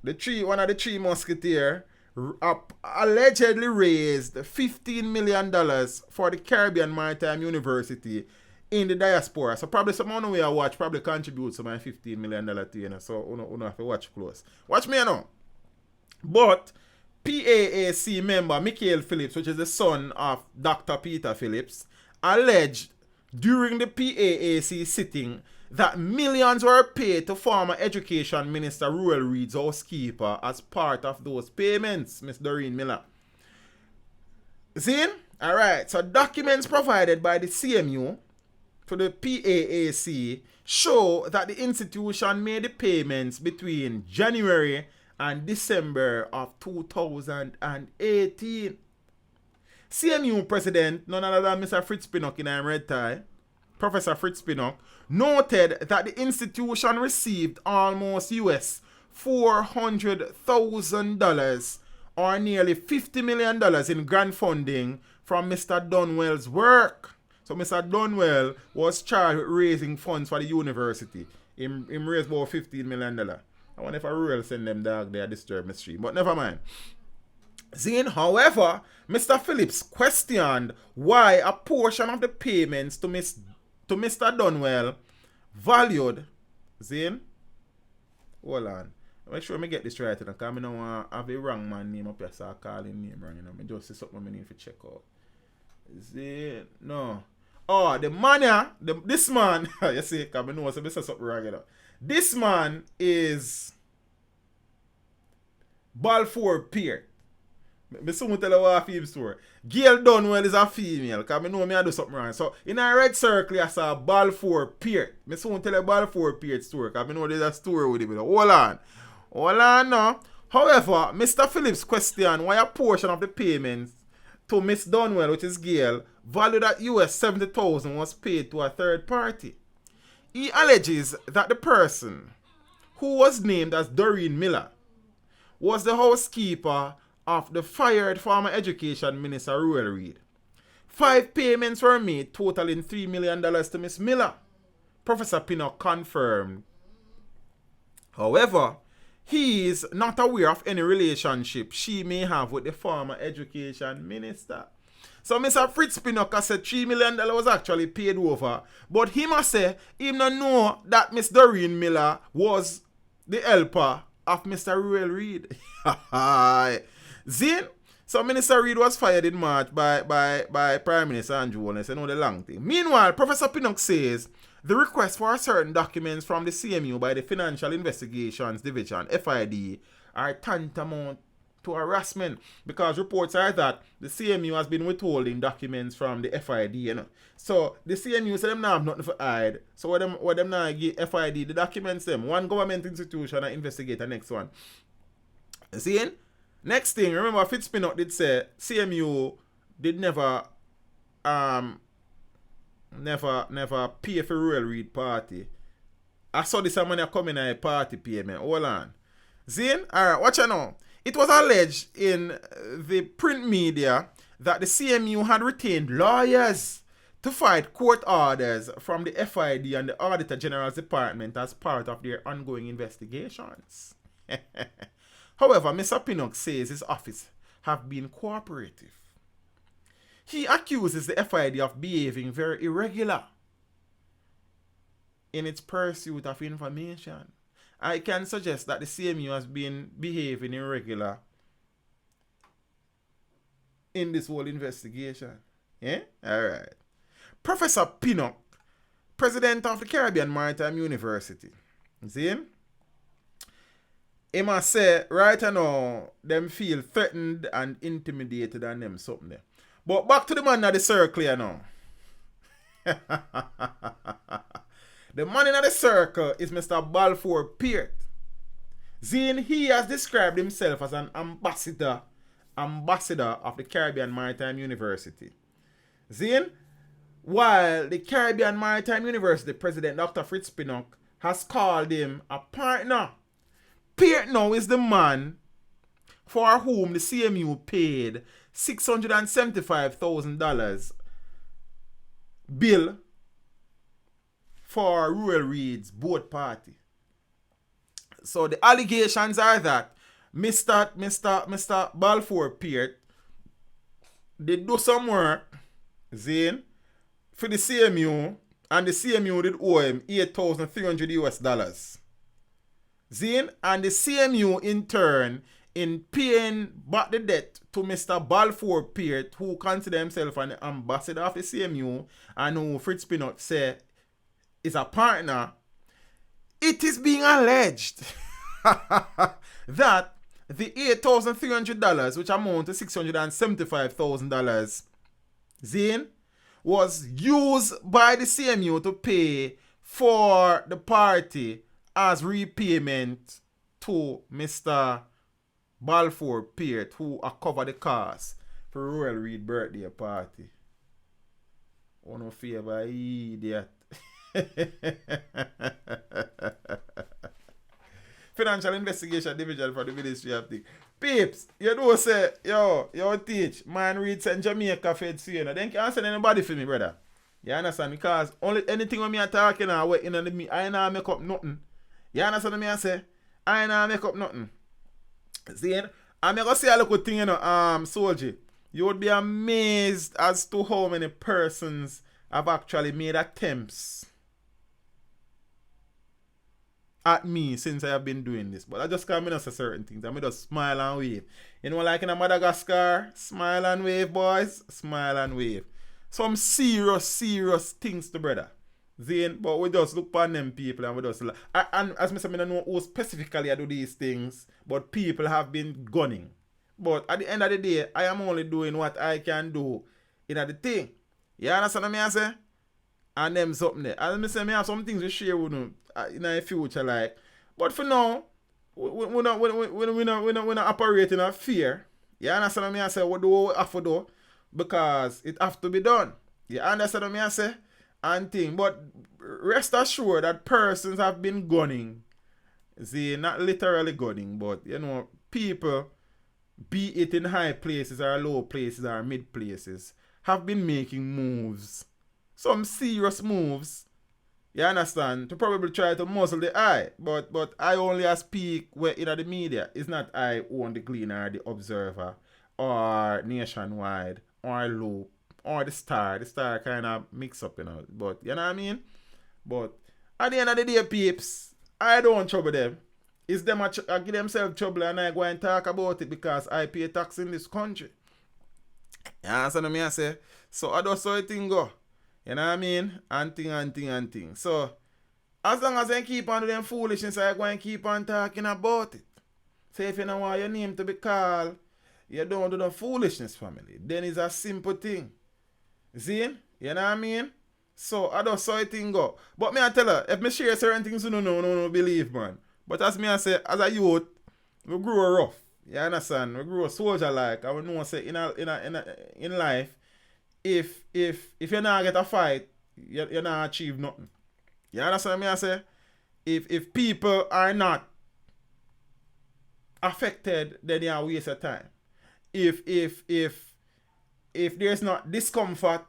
one of the three musketeers, allegedly raised $15 million for the Caribbean Maritime University in the diaspora. So probably someone who I watch probably contributes to my $15 million to, you know. So you have to watch close. Watch me, you know. But PAAC member Michael Phillips, which is the son of Dr. Peter Phillips, alleged during the PAAC sitting that millions were paid to former Education Minister Ruel Reid's housekeeper as part of those payments, Miss Doreen Miller. See? Alright, so documents provided by the CMU to the PAAC show that the institution made the payments between January and December of 2018. CMU President, none other than Mr. Fritz Pinnock in a red tie, Professor Fritz Pinnock, noted that the institution received almost US $400,000 or nearly $50 million in grant funding from Mr. Dunwell's work. So Mr. Dunwell was charged with raising funds for the university. He raised about $15 million. I wonder if a Ruel send them dog there disturb my stream. But never mind. Zine, however, Mr. Phillips questioned why a portion of the payments to Mr. Dunwell valued. Zine, hold on. Make sure I get this right, because I don't want to have a wrong man name up here, so I call him name wrong. You know? I just see something I need to check out. Zine, no. Oh, the man here, this man, you see, because I know I say something wrong. You know? This man is Balfour Pier. I soon tell you what a female story. Gail Dunwell is a female, because I know I do something wrong. So, in a red circle, I saw Balfour Pier. I soon tell you Balfour Pier story, because I know there's a story with him. Hold on now. However, Mr. Phillips questioned why a portion of the payments to Miss Dunwell, which is Gail, valued at US $70,000 was paid to a third party. He alleges that the person, who was named as Doreen Miller, was the housekeeper of the fired former Education Minister Ruel Reid. 5 payments were made, totaling $3 million to Miss Miller, Professor Pinnock confirmed. However, he is not aware of any relationship she may have with the former Education Minister. So Mr. Fritz Pinnock said $3 million was actually paid over, but he must say he don't know that Miss Doreen Miller was the helper of Mr. Ruel Reid. Zine, so Minister Reid was fired in March by Prime Minister Andrew Holness, you know the long thing. Meanwhile, Professor Pinnock says The request for certain documents from the CMU by the Financial Investigations Division, FID, are tantamount to harassment because reports are that the CMU has been withholding documents from the FID, you know. So the CMU say them now have nothing for hide. So what them now give FID the documents them. One government institution and investigate the next one. See? Next thing, remember Fitzpinnock did say CMU did never pay for Ruel Reid party. I saw this money coming at a party payment. Hold on. Zane, alright, watch out now. It was alleged in the print media that the CMU had retained lawyers to fight court orders from the FID and the Auditor General's Department as part of their ongoing investigations. However, Mr. Pinnock says his office have been cooperative. He accuses the FID of behaving very irregular in its pursuit of information. I can suggest that the CMU has been behaving irregular in this whole investigation. Yeah? Alright. Professor Pinnock, president of the Caribbean Maritime University. See him? He must say, right now, them feel threatened and intimidated and them something there. But back to the man at the circle here now. The man in the circle is Mr. Balfour Peart. Zane, he has described himself as an ambassador of the Caribbean Maritime University. Zane, while the Caribbean Maritime University President Dr. Fritz Pinnock has called him a partner, Peart now is the man for whom the CMU paid $675,000 bill for Ruel Reid's boat party. So the allegations are that Mr. Balfour Peart did do some work, Zane, for the CMU, and the CMU did owe him $8,300. Zane, and the CMU in turn, in paying back the debt to Mr. Balfour Peart, who consider himself an ambassador of the CMU and who Fritz Pinnock said is a partner, it is being alleged that the $8,300, which amount to $675,000, Zane, was used by the CMU to pay for the party as repayment to Mr. Balfour Peart, who covered the cost for Ruel Reid birthday party. Oh no favor, idiot. Financial Investigation Division for the Ministry of Things. Peeps, you know say, yo teach, man read St. Jamaica Fed Siena. Then can't send anybody for me, brother. You understand? Because only anything when me are talking now, I ain't make up nothing. You understand what me I say? I ain't make up nothing. See, I'm going to say a little thing, you know, Soldier. You would be amazed as to how many persons have actually made attempts at me since I have been doing this. But I just can't say certain things. I just smile and wave. You know, like in a Madagascar, smile and wave, boys. Smile and wave. Some serious things to brother. Zane, but we just look upon them people and we just... And as I said, I don't know who specifically I do these things, but people have been gunning. But at the end of the day, I am only doing what I can do in the thing. You understand what I say? And them something there. As I say, I have some things to share with you in the future, like. But for now, we're not operating in fear. You understand what I say? What do we have to do? Because it have to be done. You understand what I say? And thing, but rest assured that persons have been gunning. See, not literally gunning, but you know, people, be it in high places or low places or mid places, have been making moves. Some serious moves. You understand? To probably try to muzzle the eye. But I only speak where in the media. It's not I who own the Gleaner, the Observer, or Nationwide, or Loop, or the Star. The Star kind of mix up, you know. But, you know what I mean? But, at the end of the day, peeps, I don't trouble them. It's them I give themselves trouble and I go and talk about it because I pay tax in this country. You understand what I say? So, I just saw it thing go. You know what I mean? And thing. So, as long as they keep on doing them foolishness, I go and keep on talking about it. So if you don't want your name to be called, you don't do the foolishness, family. Then it's a simple thing. See? You know what I mean? So I don't saw it thing go. But me I tell her, if me share certain things, you no believe, man. But as me I say, as a youth, we grow rough. You understand? We grow soldier like. I know say in life, if you not get a fight, you not achieve nothing. You understand me I say? If people are not affected, then they are waste of time. If there's not discomfort,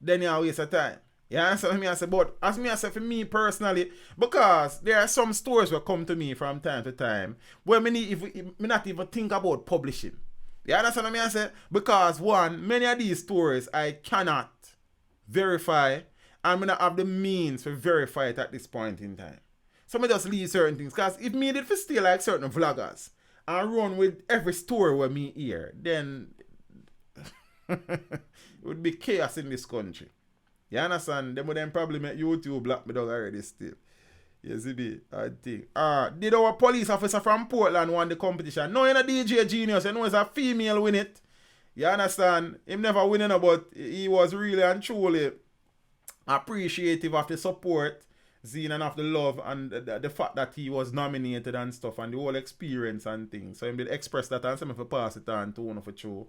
then you are waste of time. You understand what me I say? But as me I say for me personally, because there are some stories that come to me from time to time where me not even think about publishing. You understand what me I say? Because one, many of these stories I cannot verify and I not have the means to verify it at this point in time. So me just leave certain things. Because if me did for stay like certain vloggers and run with every story where me hear, then it would be chaos in this country. You understand? Them would then probably make YouTube block me down already still. You see me? I think. Did our police officer from Portland won the competition? No, you're a DJ genius. You know it's a female win it. You understand? Him never winning, but he was really and truly appreciative of the support, Zine, and of the love and the fact that he was nominated and stuff and the whole experience and things. So he did express that and some of pass it on to one of a show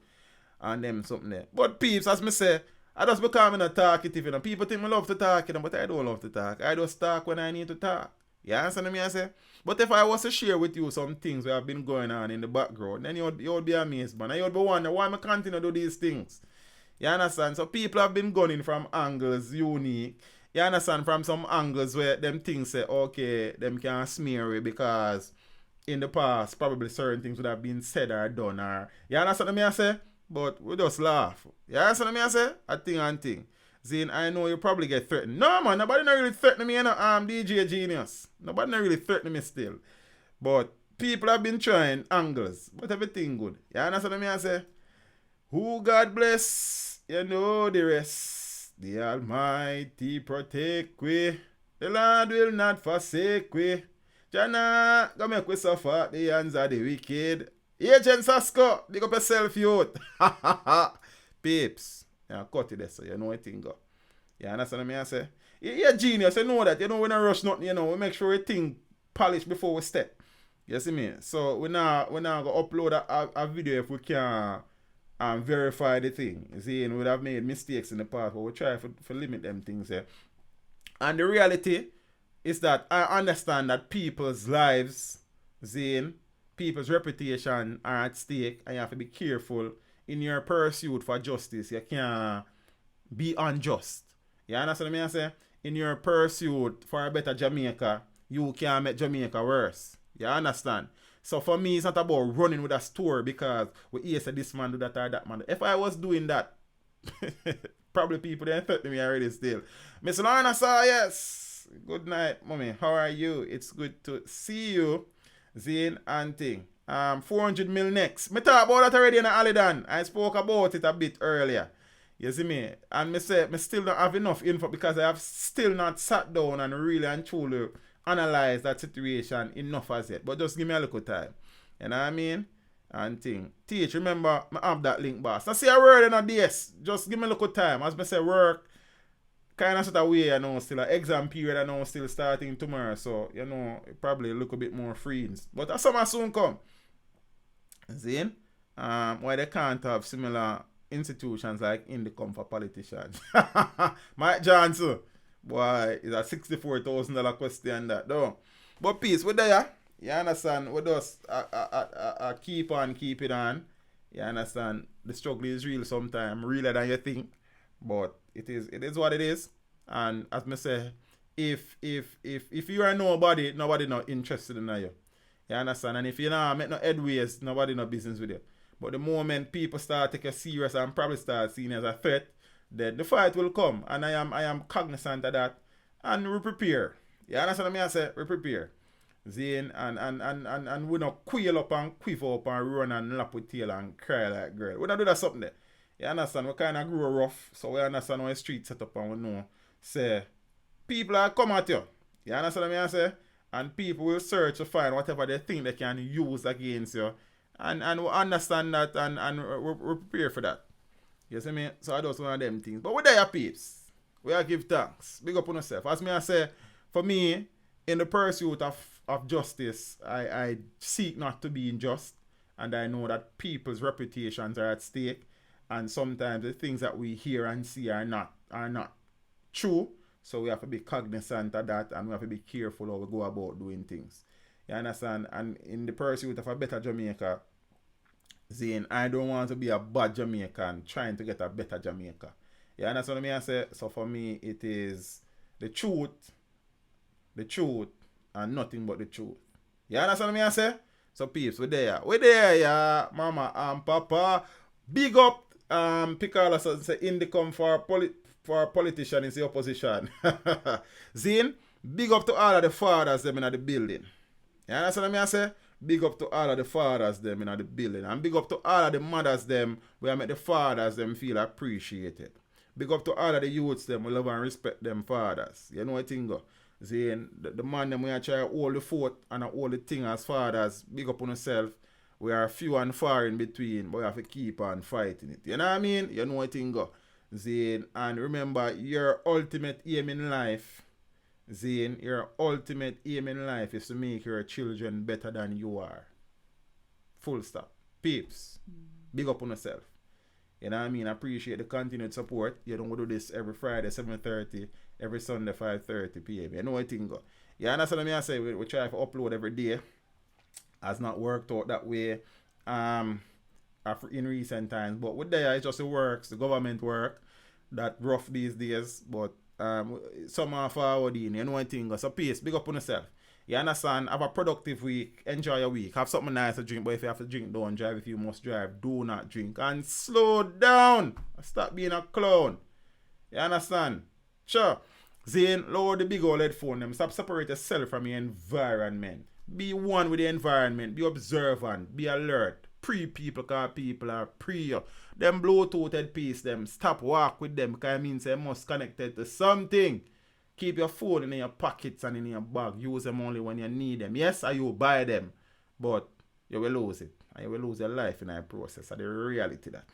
and them something there. But peeps, as me say, I just become a talkative, you know. People think I love to talk, you know, but I don't love to talk. I just talk when I need to talk. You understand me I say? But if I was to share with you some things that have been going on in the background, then you would be amazed, man. And you would be wondering why I continue to do these things. You understand? So people have been gunning from angles unique. You understand? From some angles where them things say, okay, them can smear it because in the past, probably certain things would have been said or done. Or, you understand me I say? But we just laugh. You understand me I say? A thing and thing. Zane, I know you probably get threatened. No, man, nobody not really threatening me, you know. DJ Genius. Nobody not really threatening me still. But people have been trying angles. But everything good. You understand me I say? Who God bless, you know the rest. The Almighty protect we. The Lord will not forsake we. Jana, go make we suffer at the hands of the wicked. Agent Sasko, big up yourself, youth. Peeps. Yeah, cut it there, so you know what thing go. You understand what I say? You're genius, you know that. You know we don't rush nothing, you know. We make sure everything polished before we step. You see me? So we now go upload a video if we can verify the thing. You see, we would have made mistakes in the past, but we try to limit them things here. And the reality is that I understand that people's lives, Zane, people's reputation are at stake, and you have to be careful in your pursuit for justice. You can't be unjust. You understand what I say? In your pursuit for a better Jamaica, you can't make Jamaica worse. You understand? So for me, it's not about running with a story because we hear say this man do that or that man. If I was doing that, probably people didn't threaten me already still. Miss Lorna saw yes. Good night, mommy. How are you? It's good to see you. Zane and thing. 400 mil next. Me talk about that already in the Aladdin. I spoke about it a bit earlier. You see me? And me say, me still don't have enough info because I have still not sat down and really and truly analyze that situation enough as yet. But just give me a little time. You know what I mean? And thing. Teach, remember, I have that link, boss. I see a word in a DS. Just give me a little time. As I say, work kind of sort of way, you know, still an exam period, I know, still starting tomorrow. So, you know, probably look a bit more free. But that summer soon come. See? Why they can't have similar institutions like Indicom for politicians. Mike Johnson. Boy, it's a $64,000 question that though. But peace, we're there. You understand? We just keep on, keep it on. You understand? The struggle is real sometimes, realer than you think. But it is what it is. And as me say, if you are nobody not interested in you. You understand? And if you not make no headways, nobody no business with you. But the moment people start to take you serious and probably start seeing as a threat, then the fight will come. And I am cognizant of that. And we prepare. You understand what I say? We prepare. Zane and we not quail up and quiver up and run and lap with tail and cry like girl. We don't do that something there. You understand? We kind of grow rough, so we understand how the street set up and we know. Say, people are come at you. You understand what I say? And people will search to find whatever they think they can use against you. And we understand that and we're prepared for that. You see me? So I just one of them things. But we there, peeps. We are give thanks. Big up on yourself. As me I say, for me, in the pursuit of justice, I seek not to be unjust. And I know that people's reputations are at stake. And sometimes the things that we hear and see are not true. So we have to be cognizant of that and we have to be careful how we go about doing things. You understand? And in the pursuit of a better Jamaica, Zane, I don't want to be a bad Jamaican trying to get a better Jamaica. You understand what I say? So for me, it is the truth, and nothing but the truth. You understand what I say? So peeps, we're there, yeah, mama and papa. Big up, Picala say Indicom for politician in the opposition. Zane, big up to all of the fathers them in the building. You understand what I say? Big up to all of the fathers them in the building. And big up to all of the mothers them where I make the fathers them feel appreciated. Big up to all of the youths them who love and respect them fathers. You know what I think? Saying the man them we are try hold the fort and hold the thing as fathers. Big up on yourself. We are few and far in between, but we have to keep on fighting it. You know what I mean? You know what I think? Saying, and remember your ultimate aim in life. Zane, your ultimate aim in life is to make your children better than you are. Full stop. Peeps, big up on yourself. You know what I mean? I appreciate the continued support. You don't do this every Friday, 7:30, every Sunday, 5:30 p.m. You know what I think? You understand what I say? We try to upload every day. Has not worked out that way in recent times. But with there, it just works. The government work. That rough these days. But some are forwarding, you know one thing. So peace, big up on yourself. You understand? Have a productive week. Enjoy your week. Have something nice to drink. But if you have to drink, don't drive. If you must drive, do not drink. And slow down. Stop being a clown. You understand? Sure. Zane, lower the big old headphone. Them. Stop separate yourself from your environment. Be one with the environment. Be observant. Be alert. Pre-people, because people are pre. Them Bluetooth headpiece, them. Stop walk with them because it means they must connected to something. Keep your phone in your pockets and in your bag. Use them only when you need them. Yes, or you buy them. But you will lose it. And you will lose your life in that process. That's the reality that.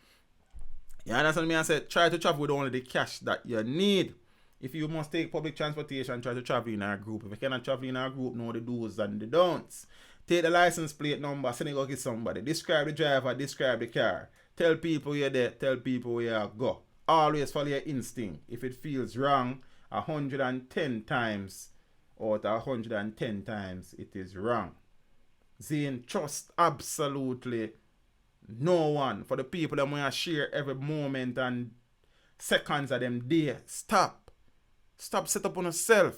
You understand me? I said, try to travel with only the cash that you need. If you must take public transportation, try to travel in our group. If you cannot travel in our group, know the do's and the don'ts. Take the license plate number, send it go get somebody. Describe the driver, describe the car. Tell people you're there, tell people where you go. Always follow your instinct. If it feels wrong, 110 times out of 110 times, it is wrong. Zane, trust absolutely no one. For the people that want to share every moment and seconds of them day, stop. Stop set up on yourself.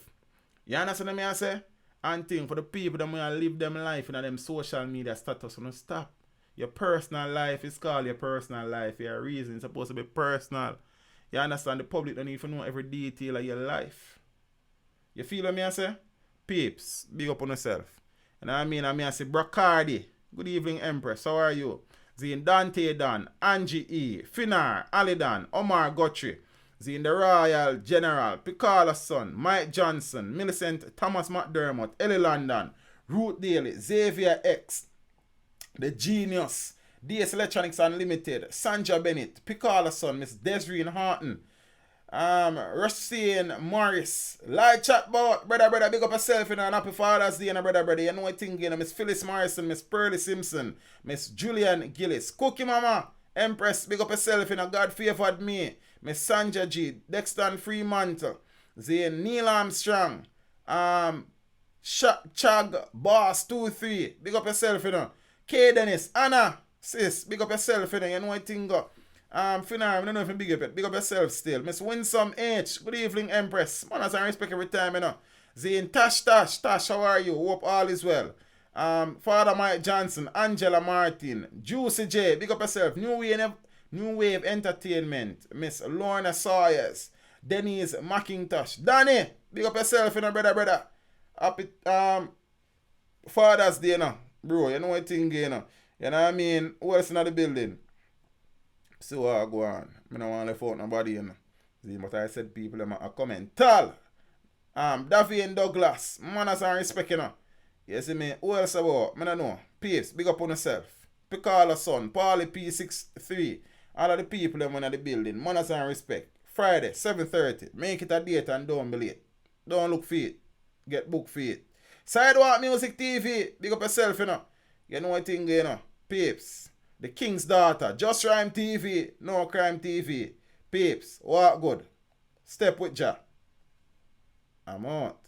You understand what I say? And thing for the people that want to live them life in them social media status, you stop. Your personal life is called your personal life. Your reason is supposed to be personal. You understand? The public don't need to know every detail of your life. You feel what I say? Peeps, big up on yourself. And I mean I say Bracardi. Good evening, Empress. How are you? Zine Dante Dan, Angie E, Finar, Alidan, Omar Guthrie. Zine the Royal General, Picala's son, Mike Johnson, Millicent Thomas McDermott, Ellie London, Ruth Daly, Xavier X, The Genius, DS Electronics Unlimited, Sandra Bennett, Picala's son, Miss Desiree Horton, Rustine Morris, live chat about brother, big up yourself and happy Father's Day, brother. You know what thing, Miss Phyllis Morrison, Miss Pearlie Simpson, Miss Julian Gillis, Cookie Mama, Empress, big up yourself and God favored me, Miss Sanja G, Dexter Fremantle, Zane Neil Armstrong, Chag Boss 23, big up yourself, you know. K Dennis, Anna, sis, big up yourself, you know. You know what thing go. Finar, I don't know if you big up it. Big up yourself still. Miss Winsome H. Good evening, Empress. Man, as I respect every time, you know. Zane Tash, how are you? Hope all is well. Father Mike Johnson, Angela Martin, Juicy J. Big up yourself. New Wave Entertainment. Miss Lorna Sawyers. Denise McIntosh. Danny, big up yourself, you know, brother. Happy Father's Day, you know. Bro, you know what thing, you know. You know what I mean? Who else in the building? See what I go on. I don't want to left out nobody, you know. See, but I said people them a comment. Tal! Davy and Douglas. Manners and respect, you know. You see me? Who else about? I don't know. Peace. Big up on yourself. Picala son. Paulie P63. All of the people them in the building. Manners and respect. Friday, 7:30. Make it a date and don't be late. Don't look for it. Get booked for it. Sidewalk Music TV. Big up yourself, you know. You know what thing, you know. Peeps. The King's Daughter. Just Rhyme TV. No Crime TV. Peeps. Walk good. Step with Jah. I'm out.